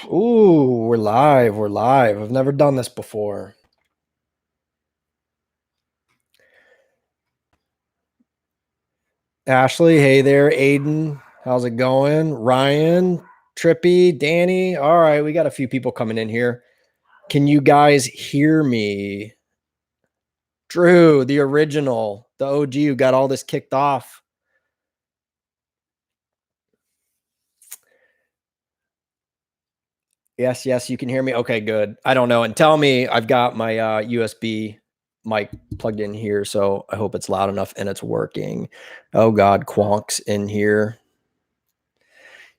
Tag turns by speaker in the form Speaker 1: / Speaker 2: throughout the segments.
Speaker 1: Ooh, we're live. We're live. I've never done this before. Ashley, hey there. Aiden, how's it going? Ryan, Trippy, Danny. All right, we got a few people coming in here. Can you guys hear me? Drew, the original, the OG who got all this kicked off. Yes, you can hear me. Okay, good. I don't know. And tell me, I've got my USB mic plugged in here, so I hope it's loud enough and it's working. Oh God, Quonk's in here.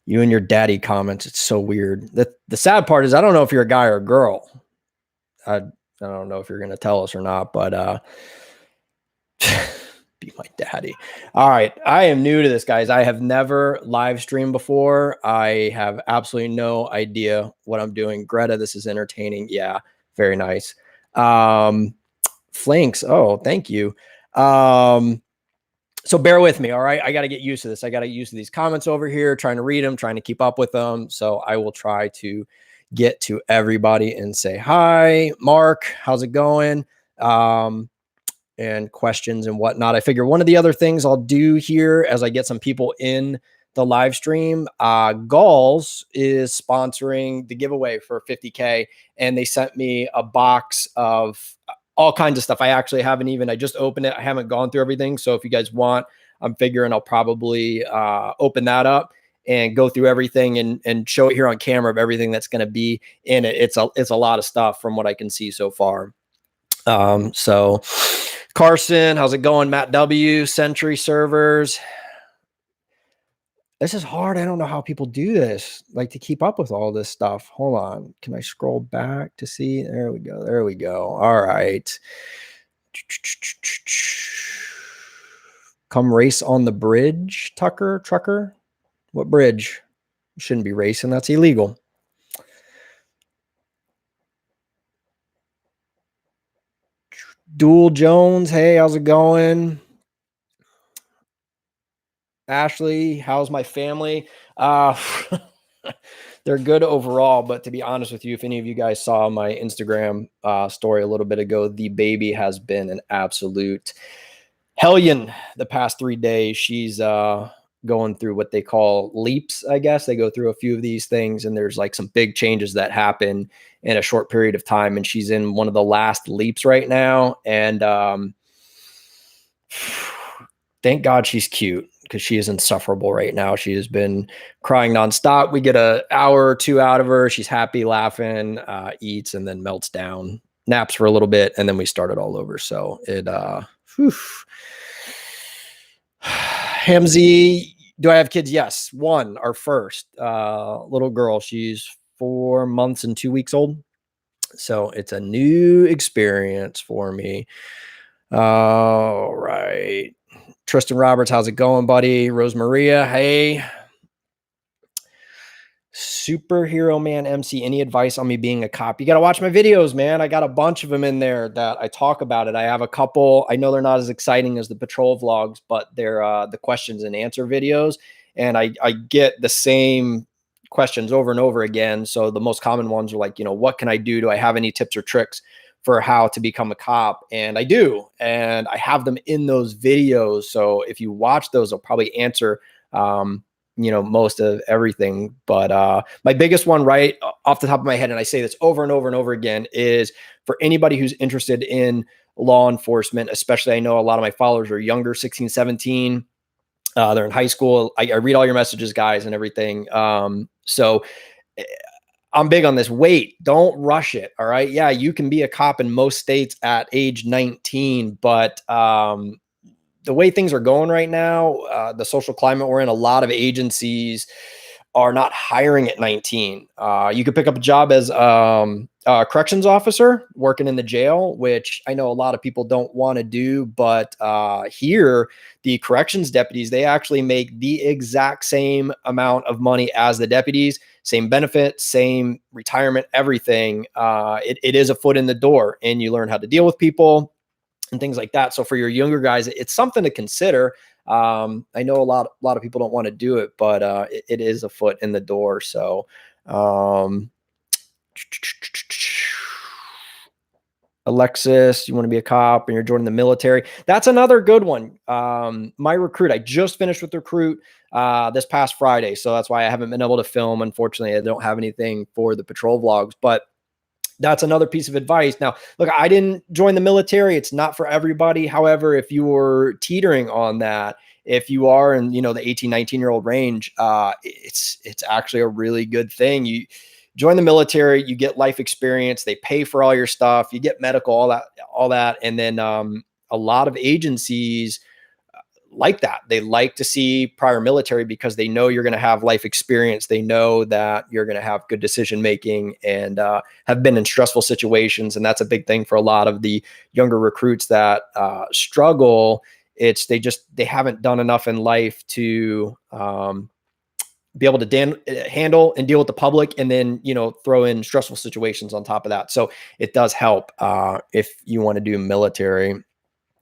Speaker 1: You and your daddy comments, it's so weird. The sad part is I don't know if you're a guy or a girl. I don't know if you're gonna tell us or not, but be my daddy. All right. I am new to this, guys. I have never live streamed before. I have absolutely no idea what I'm doing. Greta, this is entertaining. Yeah, very nice. Flanks. Oh, thank you. So bear with me. All right. I got to get used to this. I got to get used to these comments over here, trying to read them, trying to keep up with them. So I will try to get to everybody and say, hi, Mark, how's it going? And questions and whatnot. I figure one of the other things I'll do here as I get some people in the live stream, Gauls is sponsoring the giveaway for 50K. And they sent me a box of all kinds of stuff. I actually haven't even, I just opened it. I haven't gone through everything. So if you guys want, I'm figuring I'll probably open that up and go through everything and show it here on camera of everything that's going to be in it. It's a lot of stuff from what I can see so far. So Carson, how's it going? Matt W, Century Servers. This is hard. I don't know how people do this, like to keep up with all this stuff. Hold on. Can I scroll back to see? There we go. There we go. All right. Come race on the bridge, trucker. What bridge? You shouldn't be racing. That's illegal. Dual Jones. Hey, how's it going? Ashley, how's my family? They're good overall, but to be honest with you, if any of you guys saw my Instagram story a little bit ago, the baby has been an absolute hellion the past 3 days. She's going through what they call leaps, I guess. They go through a few of these things, and there's like some big changes that happen in a short period of time, and she's in one of the last leaps right now. And thank God she's cute, because she is insufferable right now. She has been crying nonstop. We get an hour or two out of her. She's happy, laughing, eats, and then melts down, naps for a little bit, and then we start it all over. So it, Hamzy, do I have kids? Yes. One, our first little girl. She's 4 months and 2 weeks old. So it's a new experience for me. All right. Tristan Roberts, how's it going, buddy? Rose Maria, hey. Superhero Man MC, any advice on me being a cop? You got to watch my videos, man. I got a bunch of them in there that I talk about it. I have a couple. I know they're not as exciting as the patrol vlogs, but they're the questions and answer videos. And I get the same questions over and over again. So the most common ones are like, what can I do? Do I have any tips or tricks for how to become a cop? And I do. And I have them in those videos. So if you watch those, I'll probably answer most of everything. But my biggest one right off the top of my head, and I say this over and over and over again, is for anybody who's interested in law enforcement, especially I know a lot of my followers are younger, 16, 17. They're in high school. I read all your messages, guys, and everything. So I'm big on this. Wait, don't rush it. All right. Yeah, you can be a cop in most states at age 19, but the way things are going right now, the social climate we're in, a lot of agencies are not hiring at 19. You could pick up a job as a corrections officer working in the jail, which I know a lot of people don't want to do. But here, the corrections deputies, they actually make the exact same amount of money as the deputies, same benefit, same retirement, everything. It is a foot in the door, and you learn how to deal with people and things like that. So for your younger guys, it's something to consider. I know a lot of people don't want to do it, but it is a foot in the door. So Alexis, you want to be a cop and you're joining the military. That's another good one. My recruit, I just finished with recruit this past Friday. So that's why I haven't been able to film. Unfortunately, I don't have anything for the patrol vlogs, but that's another piece of advice. Now, look, I didn't join the military. It's not for everybody. However, if you were teetering on that, if you are in, the 18, 19-year-old range, it's actually a really good thing. You join the military, you get life experience, they pay for all your stuff, you get medical, all that. And then a lot of agencies like that. They like to see prior military because they know you're going to have life experience. They know that you're going to have good decision making and have been in stressful situations. And that's a big thing for a lot of the younger recruits that struggle. It's they haven't done enough in life to be able to handle and deal with the public, and then throw in stressful situations on top of that. So it does help if you want to do military.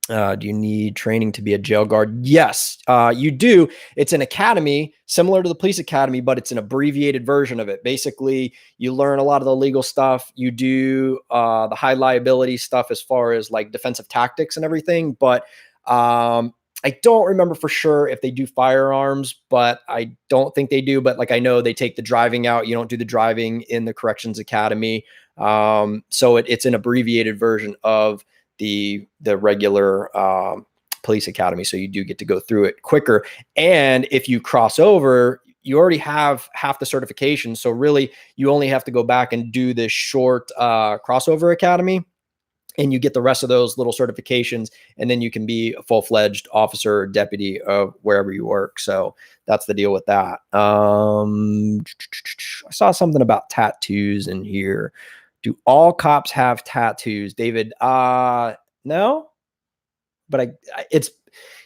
Speaker 1: Do you need training to be a jail guard? Yes, you do. It's an academy similar to the police academy, but it's an abbreviated version of it. Basically, you learn a lot of the legal stuff. You do the high liability stuff as far as like defensive tactics and everything. But I don't remember for sure if they do firearms, but I don't think they do. But like I know they take the driving out. You don't do the driving in the corrections academy. So it's an abbreviated version of the regular police academy. So you do get to go through it quicker. And if you cross over, you already have half the certification. So really you only have to go back and do this short crossover academy, and you get the rest of those little certifications, and then you can be a full-fledged officer or deputy of wherever you work. So that's the deal with that. I saw something about tattoos in here. Do all cops have tattoos, David? No, but it's,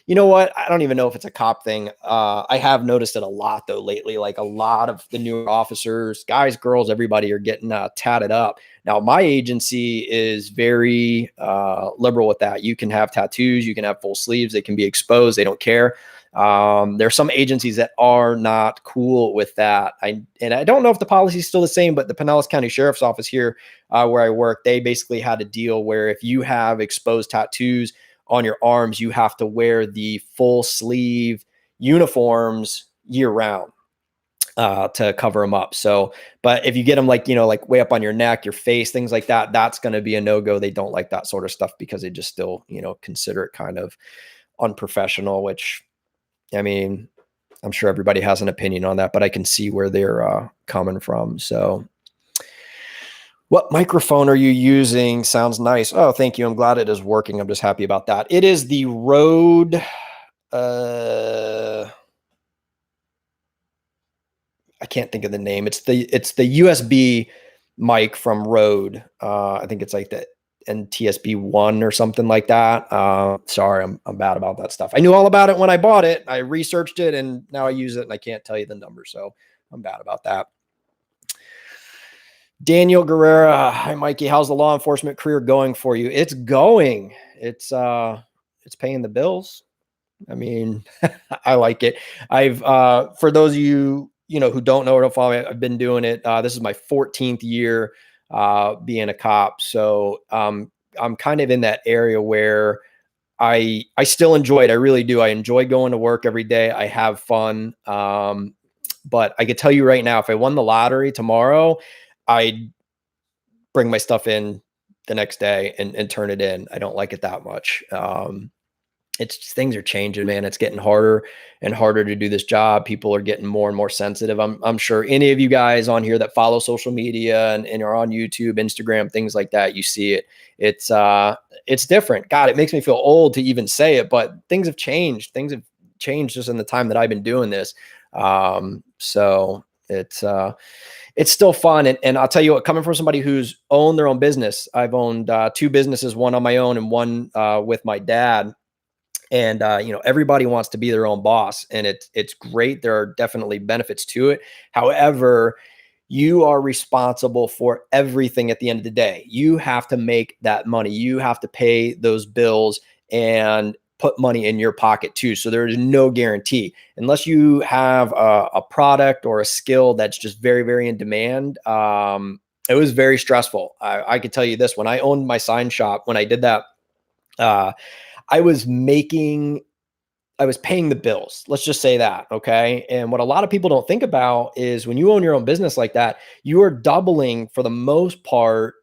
Speaker 1: you know what? I don't even know if it's a cop thing. I have noticed it a lot though lately. Like a lot of the newer officers, guys, girls, everybody are getting tatted up. Now my agency is very liberal with that. You can have tattoos, you can have full sleeves, they can be exposed, they don't care. There's some agencies that are not cool with that. I don't know if the policy is still the same, but the Pinellas County Sheriff's Office here where I work, they basically had a deal where if you have exposed tattoos on your arms, you have to wear the full sleeve uniforms year round to cover them up. So, but if you get them like, like way up on your neck, your face, things like that, that's going to be a no-go. They don't like that sort of stuff because they just still, consider it kind of unprofessional, which, I mean, I'm sure everybody has an opinion on that, but I can see where they're coming from. So what microphone are you using? Sounds nice. Oh, thank you. I'm glad it is working. I'm just happy about that. It is the Rode. I can't think of the name. It's the USB mic from Rode. I think it's like the NTSB-1 or something like that. Sorry, I'm bad about that stuff. I knew all about it when I bought it. I researched it and now I use it and I can't tell you the number. So I'm bad about that. Daniel Guerrera. Hi, Mikey. How's the law enforcement career going for you? It's going. It's paying the bills. I mean, I like it. I've for those of you, who don't know or don't follow me, I've been doing it. This is my 14th year being a cop. So I'm kind of in that area where I still enjoy it. I really do. I enjoy going to work every day. I have fun. But I could tell you right now, if I won the lottery tomorrow, I'd bring my stuff in the next day and turn it in. I don't like it that much. It's just, things are changing, man. It's getting harder and harder to do this job. People are getting more and more sensitive. I'm sure any of you guys on here that follow social media and are on YouTube, Instagram, things like that, you see it. It's different. God, it makes me feel old to even say it, but things have changed. Things have changed just in the time that I've been doing this. So it's still fun. And I'll tell you what, coming from somebody who's owned their own business, I've owned 2 businesses, one on my own and one with my dad. And, everybody wants to be their own boss, and it's great. There are definitely benefits to it. However, you are responsible for everything at the end of the day. You have to make that money. You have to pay those bills and put money in your pocket too. So there is no guarantee unless you have a product or a skill that's just very, very in demand. It was very stressful. I could tell you this, when I owned my sign shop, when I did that, uh, I was making I was paying the bills. Let's just say that. Okay. And what a lot of people don't think about is when you own your own business like that, you are doubling for the most part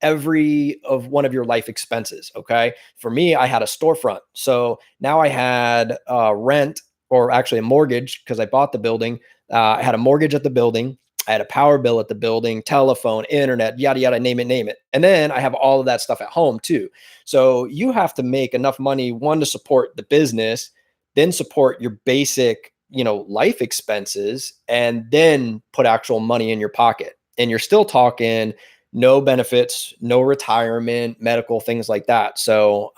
Speaker 1: every of one of your life expenses. Okay. For me, I had a storefront. So now I had rent, or actually a mortgage, because I bought the building. I had a mortgage at the building. I had a power bill at the building, telephone, internet, yada, yada, name it, name it. And then I have all of that stuff at home too. So you have to make enough money, one, to support the business, then support your basic, life expenses, and then put actual money in your pocket. And you're still talking no benefits, no retirement, medical, things like that. So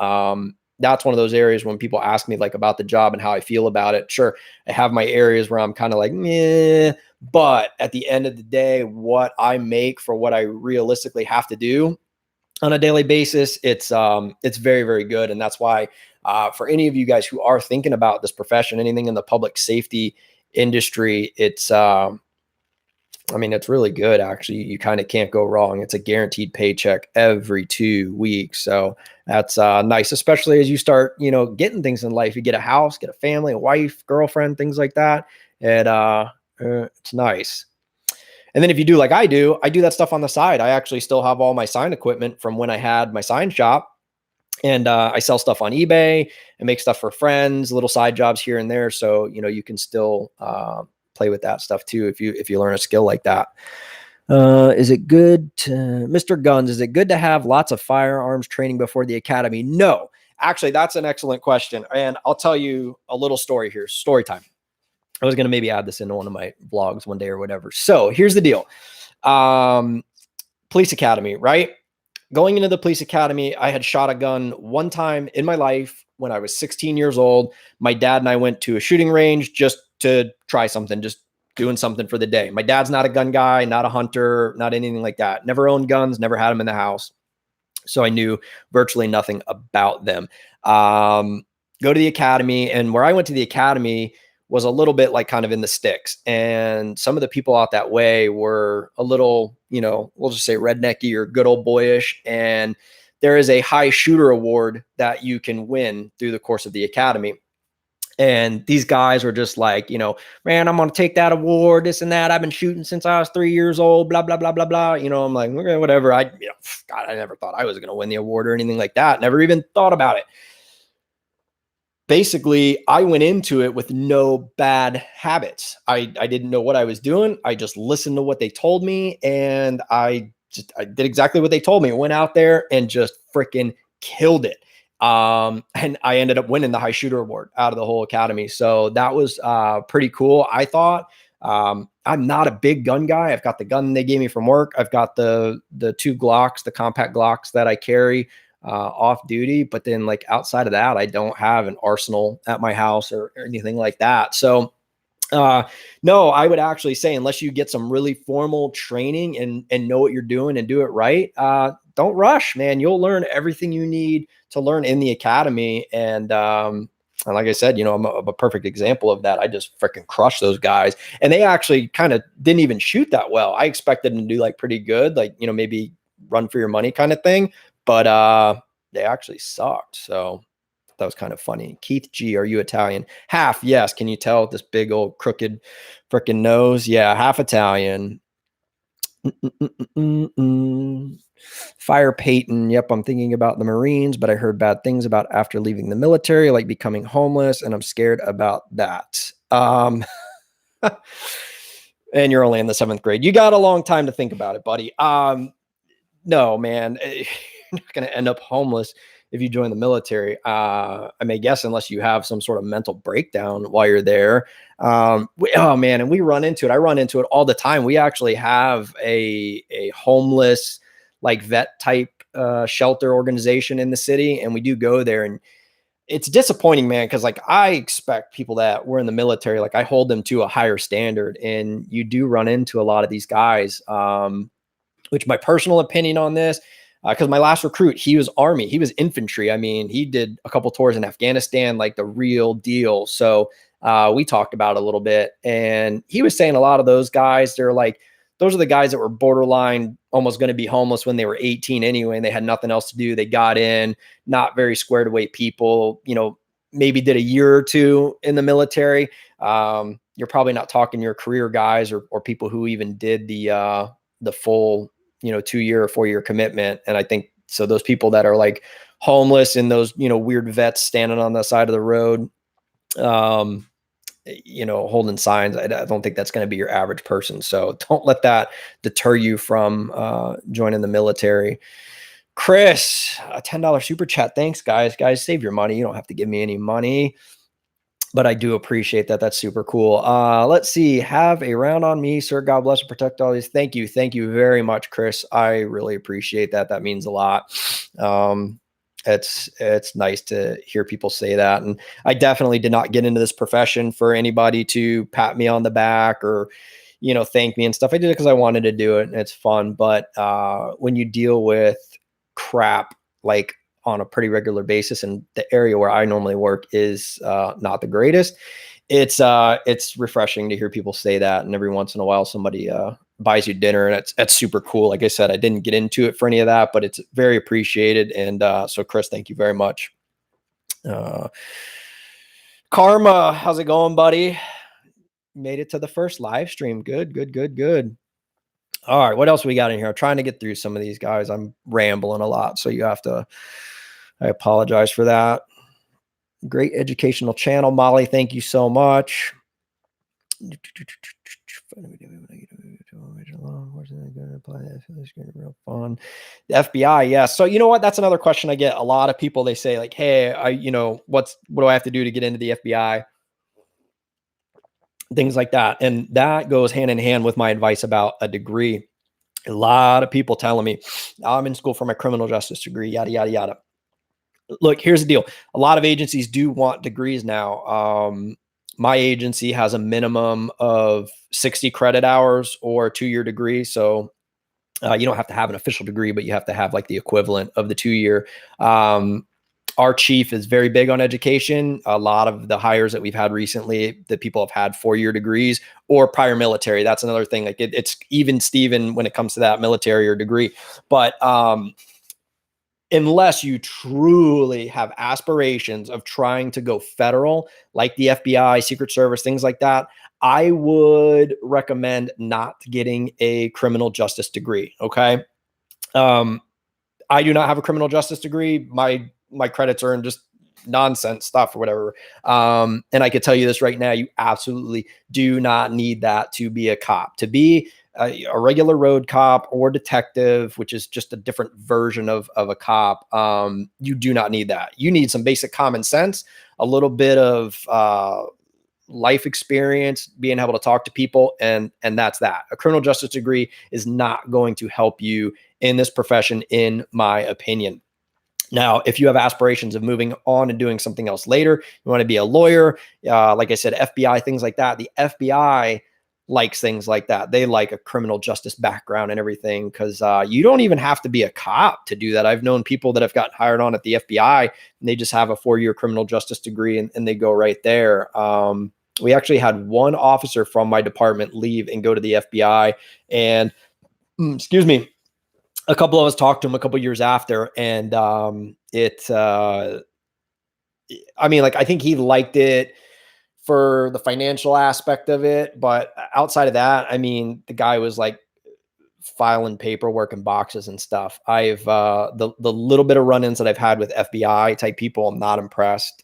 Speaker 1: that's one of those areas when people ask me like about the job and how I feel about it. Sure, I have my areas where I'm kind of like, meh, but at the end of the day, what I make for what I realistically have to do on a daily basis, it's very, very good. And that's why for any of you guys who are thinking about this profession, anything in the public safety industry, it's really good. Actually, you kind of can't go wrong. It's a guaranteed paycheck every 2 weeks. So that's nice, especially as you start, getting things in life. You get a house, get a family, a wife, girlfriend, things like that. It's nice. And then if you do like I do that stuff on the side. I actually still have all my sign equipment from when I had my sign shop. And I sell stuff on eBay and make stuff for friends, little side jobs here and there. So, you can still play with that stuff too if you learn a skill like that. Is it good to, Mr. Guns, is it good to have lots of firearms training before the academy? No. Actually, that's an excellent question. And I'll tell you a little story here. Story time. I was going to maybe add this into one of my vlogs one day or whatever. So here's the deal. Police academy, right? Going into the police academy, I had shot a gun one time in my life when I was 16 years old. My dad and I went to a shooting range just to try something, just doing something for the day. My dad's not a gun guy, not a hunter, not anything like that. Never owned guns, never had them in the house. So I knew virtually nothing about them. Go to the academy, and where I went to the academy was a little bit like kind of in the sticks. And some of the people out that way were a little, we'll just say rednecky or good old boyish. And there is a high shooter award that you can win through the course of the academy. And these guys were just like, man, I'm going to take that award, this and that. I've been shooting since I was 3 years old, blah, blah, blah, blah, blah. I'm like, okay, whatever. God, I never thought I was going to win the award or anything like that. Never even thought about it. Basically, I went into it with no bad habits. I didn't know what I was doing. I just listened to what they told me, and I did exactly what they told me. I went out there and just freaking killed it. And I ended up winning the high shooter award out of the whole academy. So that was pretty cool, I thought. I'm not a big gun guy. I've got the gun they gave me from work. I've got the two Glocks, the compact Glocks that I carry off duty. But then like outside of that, I don't have an arsenal at my house or anything like that. So no, I would actually say, unless you get some really formal training and know what you're doing and do it right, don't rush, man. You'll learn everything you need to learn in the academy. And like I said, I'm a perfect example of that. I just freaking crushed those guys, and they actually kind of didn't even shoot that well. I expected them to do like pretty good, like, maybe run for your money kind of thing. But they actually sucked. So that was kind of funny. Keith G, are you Italian? Half, yes. Can you tell with this big old crooked freaking nose? Yeah, half Italian. Fire Peyton. Yep, I'm thinking about the Marines, but I heard bad things about after leaving the military, like becoming homeless, and I'm scared about that. And you're only in the 7th grade. You got a long time to think about it, buddy. No, man, you're not going to end up homeless if you join the military. I may guess, unless you have some sort of mental breakdown while you're there. Oh man, and we run into it. I run into it all the time. We actually have a homeless, like, vet type shelter organization in the city, and we do go there, and it's disappointing, man, because like I expect people that were in the military, like I hold them to a higher standard, and you do run into a lot of these guys. Which my personal opinion on this, because my last recruit, he was Army, he was infantry. I mean, he did a couple tours in Afghanistan, like the real deal. So we talked about it a little bit, and he was saying a lot of those guys, they're like those are the guys that were borderline almost going to be homeless when they were 18 anyway, and they had nothing else to do. They got in, not very squared away people, maybe did a year or two in the military. You're probably not talking your career guys or people who even did the full, 2-year or 4-year commitment. And I think so those people that are like homeless and those, weird vets standing on the side of the road, holding signs, I don't think that's going to be your average person. So don't let that deter you from joining the military. Chris, a $10 super chat. Thanks, guys. Guys, save your money. You don't have to give me any money, but I do appreciate that. That's super cool. Let's see. Have a round on me, sir. God bless and protect all these. Thank you. Thank you very much, Chris. I really appreciate that. That means a lot. It's nice to hear people say that. And I definitely did not get into this profession for anybody to pat me on the back or, thank me and stuff. I did it because I wanted to do it and it's fun. But when you deal with crap like on a pretty regular basis, and the area where I normally work is not the greatest, it's refreshing to hear people say that. And every once in a while somebody buys you dinner, and that's super cool. Like I said, I didn't get into it for any of that, but it's very appreciated. And so Chris, thank you very much. Karma, how's it going, buddy? Made it to the first live stream. Good. All right, what else we got in here? I'm trying to get through some of these guys. I'm rambling a lot, so I apologize for that. Great educational channel, Molly. Thank you so much. The FBI, yeah. So you know what? That's another question I get. A lot of people, they say like, "Hey, what do I have to do to get into the FBI?" Things like that, and that goes hand in hand with my advice about a degree. A lot of people telling me, "I'm in school for my criminal justice degree," yada yada yada. Look, here's the deal. A lot of agencies do want degrees now. My agency has a minimum of 60 credit hours or a 2-year degree. So you don't have to have an official degree, but you have to have like the equivalent of the 2-year. Our chief is very big on education. A lot of the hires that we've had recently, that people have had 4-year degrees or prior military. That's another thing. Like it's even Steven when it comes to that military or degree. But unless you truly have aspirations of trying to go federal, like the FBI, Secret Service, things like that, I would recommend not getting a criminal justice degree. Okay. I do not have a criminal justice degree. My credits are in just nonsense stuff or whatever. And I could tell you this right now, you absolutely do not need that to be a cop. To be a regular road cop or detective, which is just a different version of a cop, you do not need that. You need some basic common sense, a little bit of life experience, being able to talk to people, and that's that. A criminal justice degree is not going to help you in this profession, in my opinion. Now, if you have aspirations of moving on and doing something else later, you want to be a lawyer, like I said, FBI, things like that. The FBI likes things like that. They like a criminal justice background and everything, because you don't even have to be a cop to do that. I've known people that have gotten hired on at the FBI and they just have a 4-year criminal justice degree and they go right there. We actually had one officer from my department leave and go to the FBI, and excuse me, a couple of us talked to him a couple years after, and I think he liked it for the financial aspect of it, but outside of that, the guy was like filing paperwork and boxes and stuff. I've the little bit of run-ins that I've had with FBI type people, I'm not impressed.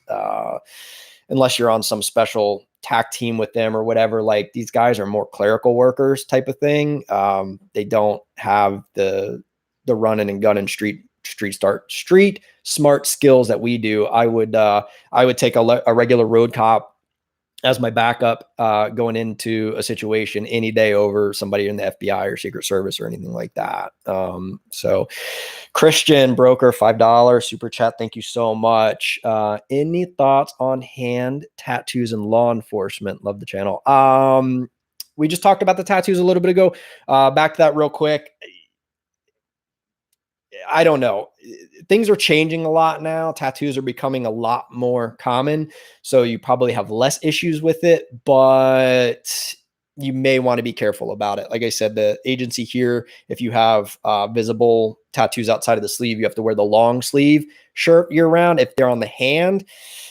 Speaker 1: Unless you're on some special TAC team with them or whatever. Like, these guys are more clerical workers type of thing. They don't have the running and gunning street smart skills that we do. I would take a regular road cop as my backup going into a situation any day over somebody in the FBI or Secret Service or anything like that. So Christian Broker, $5 super chat. Thank you so much. Any thoughts on hand tattoos and law enforcement? Love the channel. We just talked about the tattoos a little bit ago. Back to that real quick. I don't know. Things are changing a lot now. Tattoos are becoming a lot more common, so you probably have less issues with it. But you may want to be careful about it. Like I said, the agency here, if you have visible tattoos outside of the sleeve, you have to wear the long sleeve shirt year round. If they're on the hand,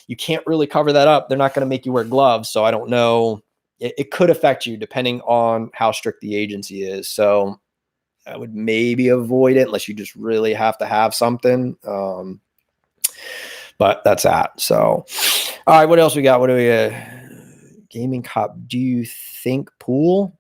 Speaker 1: you can't really cover that up. They're not going to make you wear gloves. So I don't know. It could affect you depending on how strict the agency is. So I would maybe avoid it unless you just really have to have something. But that's that. So, all right, what else we got? What do we, gaming cop? Do you think pool?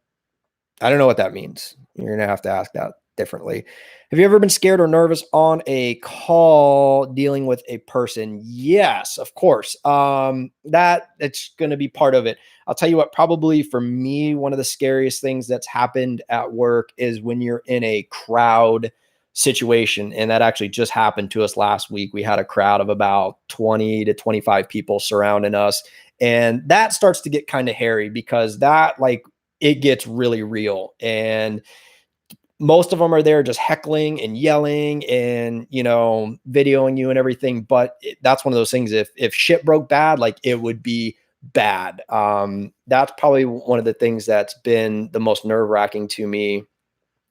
Speaker 1: I don't know what that means. You're going to have to ask that differently. Have you ever been scared or nervous on a call dealing with a person? Yes, of course. It's going to be part of it. I'll tell you what, probably for me, one of the scariest things that's happened at work is when you're in a crowd situation. And that actually just happened to us last week. We had a crowd of about 20 to 25 people surrounding us. And that starts to get kind of hairy because it gets really real. And most of them are there just heckling and yelling and, videoing you and everything. But that's one of those things. If shit broke bad, it would be bad. That's probably one of the things that's been the most nerve wracking to me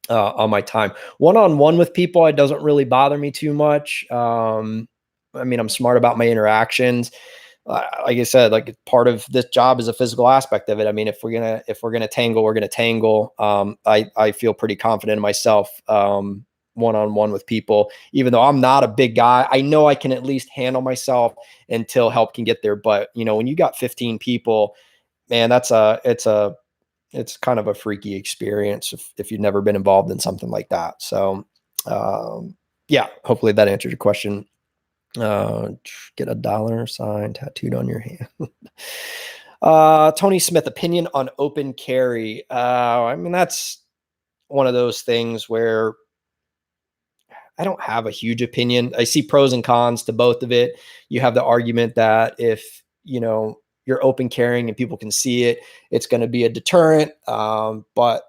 Speaker 1: on my time. One-on-one with people, it doesn't really bother me too much. I'm smart about my interactions. Like I said, part of this job is a physical aspect of it. I mean, if we're gonna tangle, we're gonna tangle. I feel pretty confident in myself one-on-one with people, even though I'm not a big guy. I know I can at least handle myself until help can get there. But when you got 15 people, man, it's kind of a freaky experience if you've never been involved in something like that. So, yeah, hopefully that answers your question. Get a dollar sign tattooed on your hand. Tony Smith, opinion on open carry. That's one of those things where I don't have a huge opinion. I see pros and cons to both of it. You have the argument that if, you're open carrying and people can see it, it's going to be a deterrent. But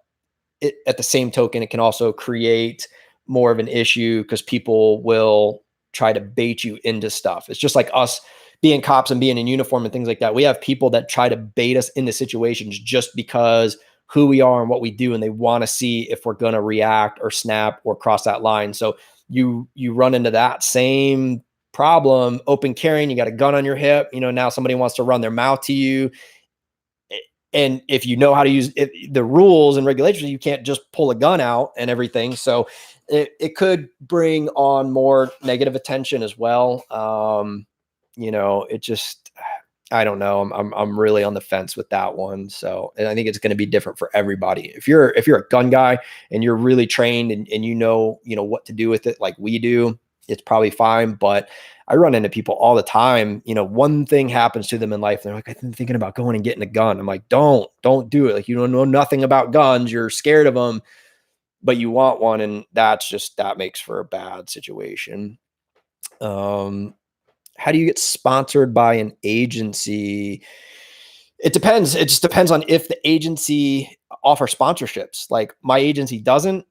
Speaker 1: at the same token, it can also create more of an issue because people will try to bait you into stuff. It's just like us being cops and being in uniform and things like that. We have people that try to bait us into situations just because who we are and what we do, and they want to see if we're going to react or snap or cross that line. So you run into that same problem, open carrying, you got a gun on your hip, now somebody wants to run their mouth to you. And if you know how to use the rules and regulations, you can't just pull a gun out and everything. So it could bring on more negative attention as well. I don't know. I'm really on the fence with that one. So, and I think it's going to be different for everybody. If you're a gun guy and you're really trained and you know what to do with it, like we do, it's probably fine. But I run into people all the time. One thing happens to them in life. They're like, I've been thinking about going and getting a gun. I'm like, don't do it. Like, you don't know nothing about guns. You're scared of them, but you want one. And that makes for a bad situation. How do you get sponsored by an agency? It depends. It just depends on if the agency offers sponsorships. Like my agency doesn't.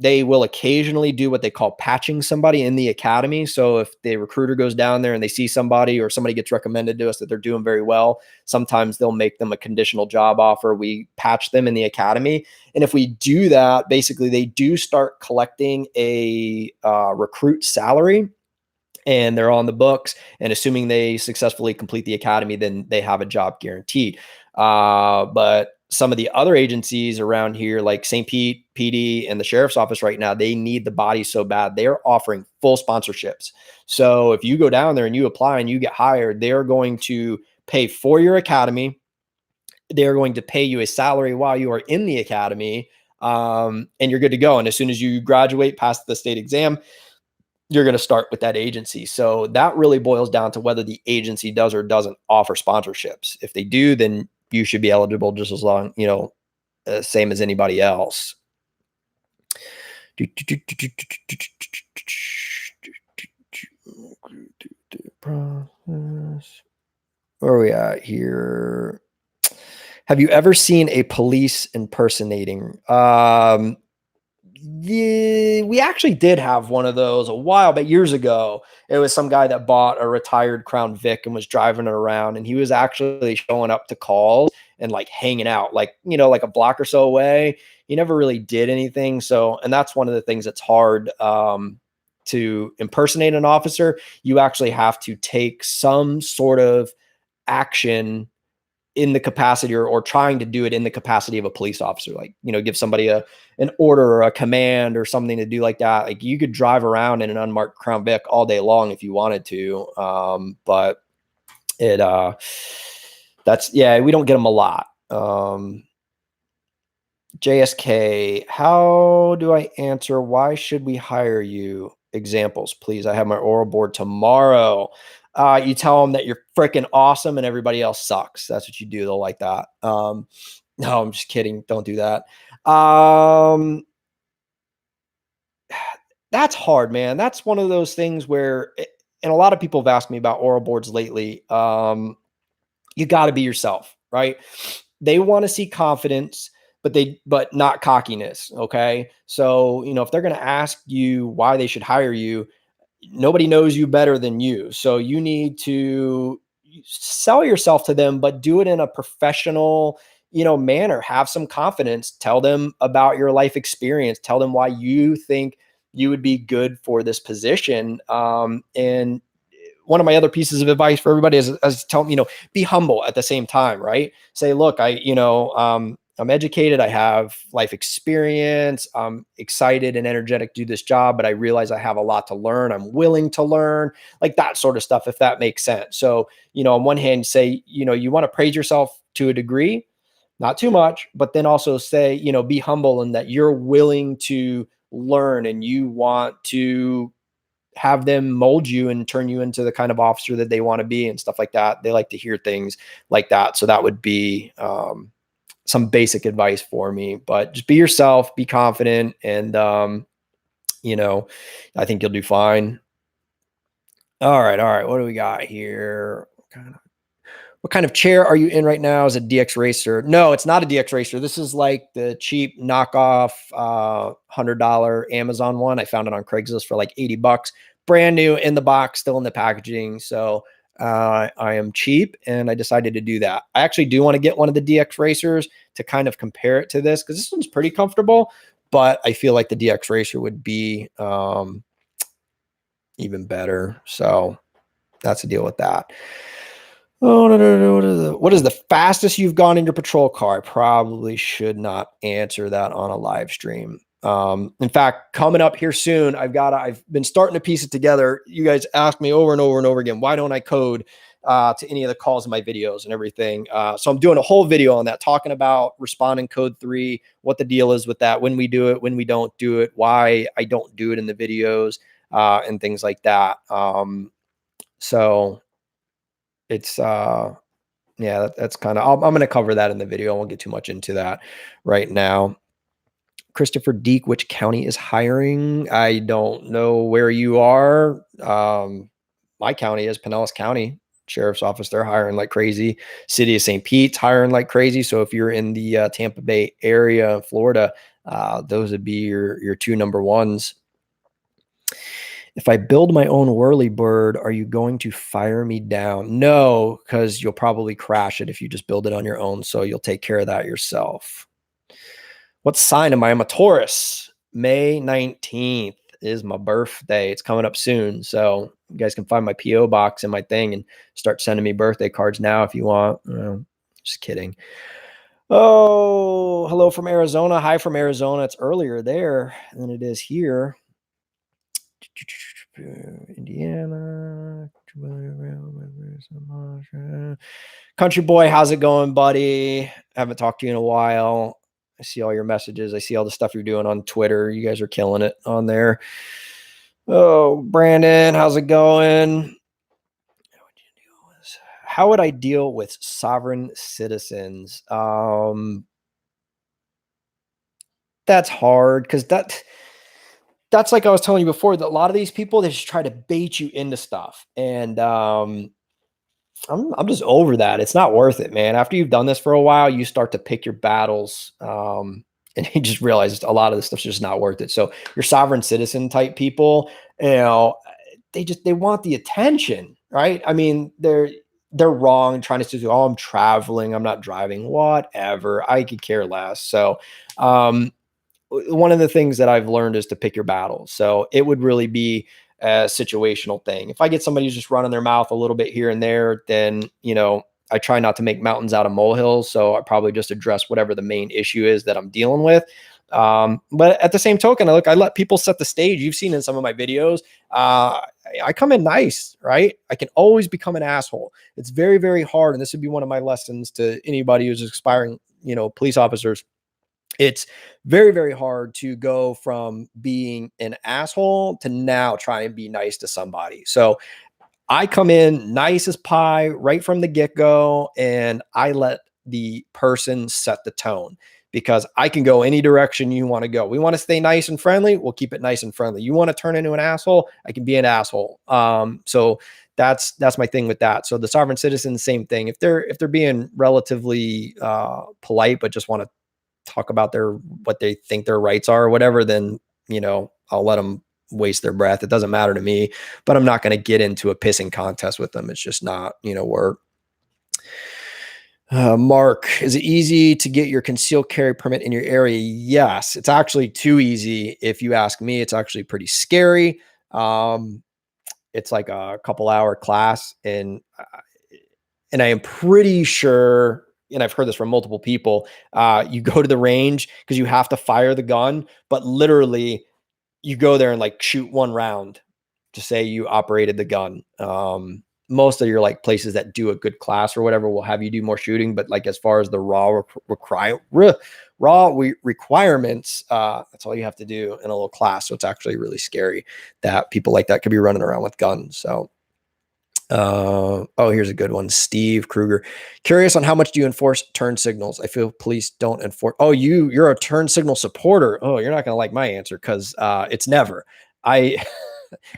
Speaker 1: They will occasionally do what they call patching somebody in the academy. So if the recruiter goes down there and they see somebody or somebody gets recommended to us that they're doing very well, sometimes they'll make them a conditional job offer. We patch them in the academy. And if we do that, basically they do start collecting a recruit salary, and they're on the books, and assuming they successfully complete the academy, then they have a job guaranteed. But some of the other agencies around here, like St. Pete PD and the sheriff's office right now, they need the body so bad. They're offering full sponsorships. So if you go down there and you apply and you get hired, they're going to pay for your academy. They're going to pay you a salary while you are in the academy, and you're good to go. And as soon as you graduate, pass the state exam, you're going to start with that agency. So that really boils down to whether the agency does or doesn't offer sponsorships. If they do, then you should be eligible just as long, same as anybody else. Where are we at here? Have you ever seen a police impersonating? Yeah, we actually did have one of those a while, but years ago. It was some guy that bought a retired Crown Vic and was driving it around, and he was actually showing up to calls and like hanging out, like, like a block or so away. You never really did anything. So, and that's one of the things that's hard, to impersonate an officer. You actually have to take some sort of action in the capacity, or trying to do it in the capacity of a police officer, like, give somebody an order or a command or something to do like that. Like, you could drive around in an unmarked Crown Vic all day long if you wanted to. But it, that's, yeah, we don't get them a lot. JSK, how do I answer? Why should we hire you? Examples, please. I have my oral board tomorrow. You tell them that you're freaking awesome and everybody else sucks. That's what you do. They'll like that. No, I'm just kidding. Don't do that. That's hard, man. That's one of those things where, and a lot of people have asked me about oral boards lately. You got to be yourself, right? They want to see confidence, but not cockiness. Okay. So, if they're going to ask you why they should hire you, nobody knows you better than you. So you need to sell yourself to them, but do it in a professional, manner. Have some confidence. Tell them about your life experience. Tell them why you think you would be good for this position. And one of my other pieces of advice for everybody is tell them, be humble at the same time, right? Say, look, I'm educated. I have life experience. I'm excited and energetic to do this job, but I realize I have a lot to learn. I'm willing to learn, like that sort of stuff, if that makes sense. So, on one hand, say, you want to praise yourself to a degree, not too much, but then also say, be humble in that you're willing to learn and you want to have them mold you and turn you into the kind of officer that they want to be and stuff like that. They like to hear things like that. So that would be, some basic advice for me, but just be yourself, be confident. And, I think you'll do fine. All right. All right. What do we got here? What kind of chair are you in right now? Is it DX Racer? No, it's not a DX Racer. This is like the cheap knockoff, $100 Amazon one. I found it on Craigslist for like $80, brand new in the box, still in the packaging. So I am cheap and I decided to do that. I actually do want to get one of the DX Racers to kind of compare it to this, because this one's pretty comfortable, but I feel like the DX Racer would be even better. So that's the deal with that. Oh, no. What is the fastest you've gone in your patrol car? I probably should not answer that on a live stream. In fact, coming up here soon, I've been starting to piece it together. You guys ask me over and over and over again, why don't I code to any of the calls in my videos and everything? So I'm doing a whole video on that, talking about responding code 3, what the deal is with that, when we do it, when we don't do it, why I don't do it in the videos, and things like that. So it's, yeah, that's kind of, I'm going to cover that in the video. I won't get too much into that right now. Christopher Deek, which county is hiring? I don't know where you are. My county is Pinellas County Sheriff's Office. They're hiring like crazy. City of St. Pete's hiring like crazy. So if you're in the Tampa Bay area in Florida, those would be your two number ones. If I build my own whirly bird, are you going to fire me down? No, because you'll probably crash it if you just build it on your own. So you'll take care of that yourself. What sign am I? I'm a Taurus. May 19th is my birthday. It's coming up soon. So you guys can find my P.O. box in my thing and start sending me birthday cards now if you want. Just kidding. Oh, hello from Arizona. Hi from Arizona. It's earlier there than it is here. Indiana. Country boy, how's it going, buddy? Haven't talked to you in a while. I see all your messages. I see all the stuff you're doing on Twitter. You guys are killing it on there. Oh, Brandon, how's it going? How would I deal with sovereign citizens? That's hard, because that's like I was telling you before, that a lot of these people, they just try to bait you into stuff. And I'm just over that. It's not worth it, man. After you've done this for a while, you start to pick your battles. And you just realize a lot of this stuff's just not worth it. So your sovereign citizen type people, they want the attention, right? I mean, they're wrong trying to say, oh, I'm traveling, I'm not driving, whatever. I could care less. So, one of the things that I've learned is to pick your battles. So it would really be a situational thing. If I get somebody who's just running their mouth a little bit here and there, then, I try not to make mountains out of molehills. So I probably just address whatever the main issue is that I'm dealing with. But at the same token, I let people set the stage. You've seen in some of my videos, I come in nice, right? I can always become an asshole. It's very, very hard. And this would be one of my lessons to anybody who's aspiring, police officers. It's very, very hard to go from being an asshole to now try and be nice to somebody. So I come in nice as pie right from the get-go, and I let the person set the tone because I can go any direction you want to go. We want to stay nice and friendly. We'll keep it nice and friendly. You want to turn into an asshole? I can be an asshole. So that's my thing with that. So the sovereign citizen, same thing. If they're being relatively polite, but just want to talk about what they think their rights are or whatever, then, I'll let them waste their breath. It doesn't matter to me, but I'm not going to get into a pissing contest with them. It's just not, work. Mark, is it easy to get your concealed carry permit in your area? Yes, it's actually too easy. If you ask me, it's actually pretty scary. It's like a couple hour class, and I am pretty sure, and I've heard this from multiple people, you go to the range because you have to fire the gun, but literally you go there and like shoot one round to say you operated the gun. Most of your like places that do a good class or whatever will have you do more shooting, but like as far as the raw requirements, that's all you have to do in a little class. So it's actually really scary that people like that could be running around with guns. So here's a good one. Steve Kruger, curious on how much do you enforce turn signals? I feel police don't enforce. Oh, you're a turn signal supporter. Oh, you're not going to like my answer because it's never. I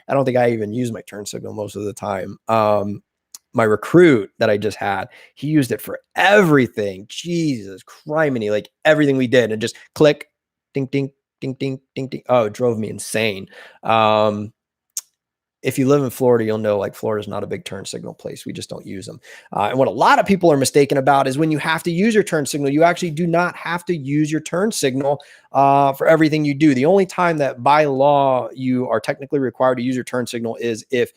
Speaker 1: don't think I even use my turn signal most of the time. My recruit that I just had, he used it for everything. Jesus criminy, like everything we did, and just click, ding, ding, ding, ding, ding, ding. Oh, it drove me insane. If you live in Florida, you'll know like Florida is not a big turn signal place. We just don't use them. And what a lot of people are mistaken about is when you have to use your turn signal, you actually do not have to use your turn signal for everything you do. The only time that by law you are technically required to use your turn signal is if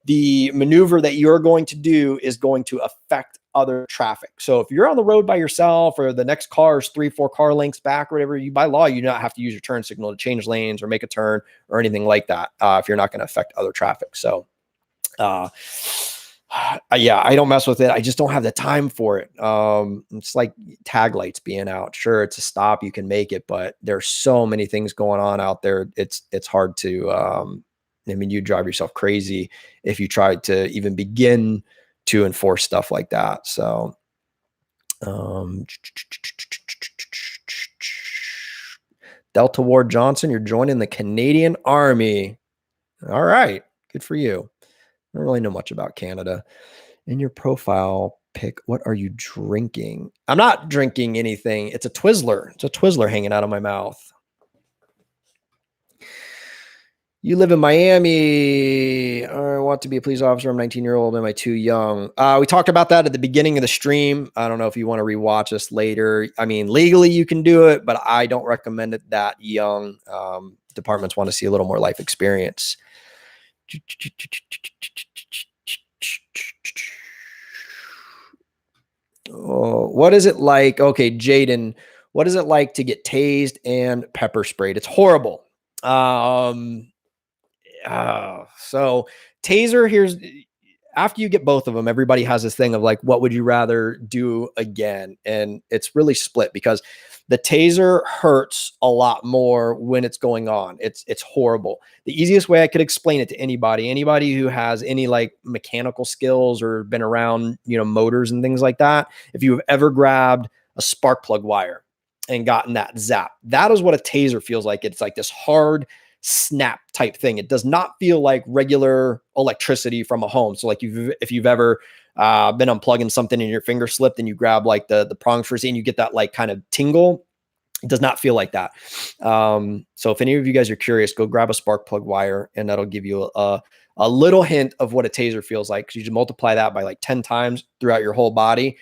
Speaker 1: the maneuver that you're going to do is going to affect other traffic. So if you're on the road by yourself or the next car is 3-4 car lengths back or whatever, you by law, you do not have to use your turn signal to change lanes or make a turn or anything like that if you're not going to affect other traffic. So yeah, I don't mess with it. I just don't have the time for it. It's like tag lights being out. Sure, it's a stop. You can make it, but there's so many things going on out there. It's hard to, you drive yourself crazy if you try to even begin to enforce stuff like that. So, Delta Ward Johnson, you're joining the Canadian Army. All right. Good for you. I don't really know much about Canada. In your profile pic, what are you drinking? I'm not drinking anything. It's a Twizzler. It's a Twizzler hanging out of my mouth. You live in Miami. I want to be a police officer. I'm 19-year-old. Am I too young? We talked about that at the beginning of the stream. I don't know if you want to rewatch this later. I mean, legally you can do it, but I don't recommend it that young. Departments want to see a little more life experience. Oh, what is it like? Okay, Jaden, what is it like to get tased and pepper sprayed? It's horrible. So Taser, here's after you get both of them, everybody has this thing of like, what would you rather do again? And it's really split because the Taser hurts a lot more when it's going on. It's horrible. The easiest way I could explain it to anybody who has any like mechanical skills or been around, motors and things like that. If you've ever grabbed a spark plug wire and gotten that zap, that is what a Taser feels like. It's like this hard snap type thing. It does not feel like regular electricity from a home. So like if you've ever been unplugging something and your finger slipped and you grab like the prongs first and you get that like kind of tingle, it does not feel like that. So if any of you guys are curious, go grab a spark plug wire and that'll give you a a little hint of what a taser feels like, because you just multiply that by like 10 times throughout your whole body.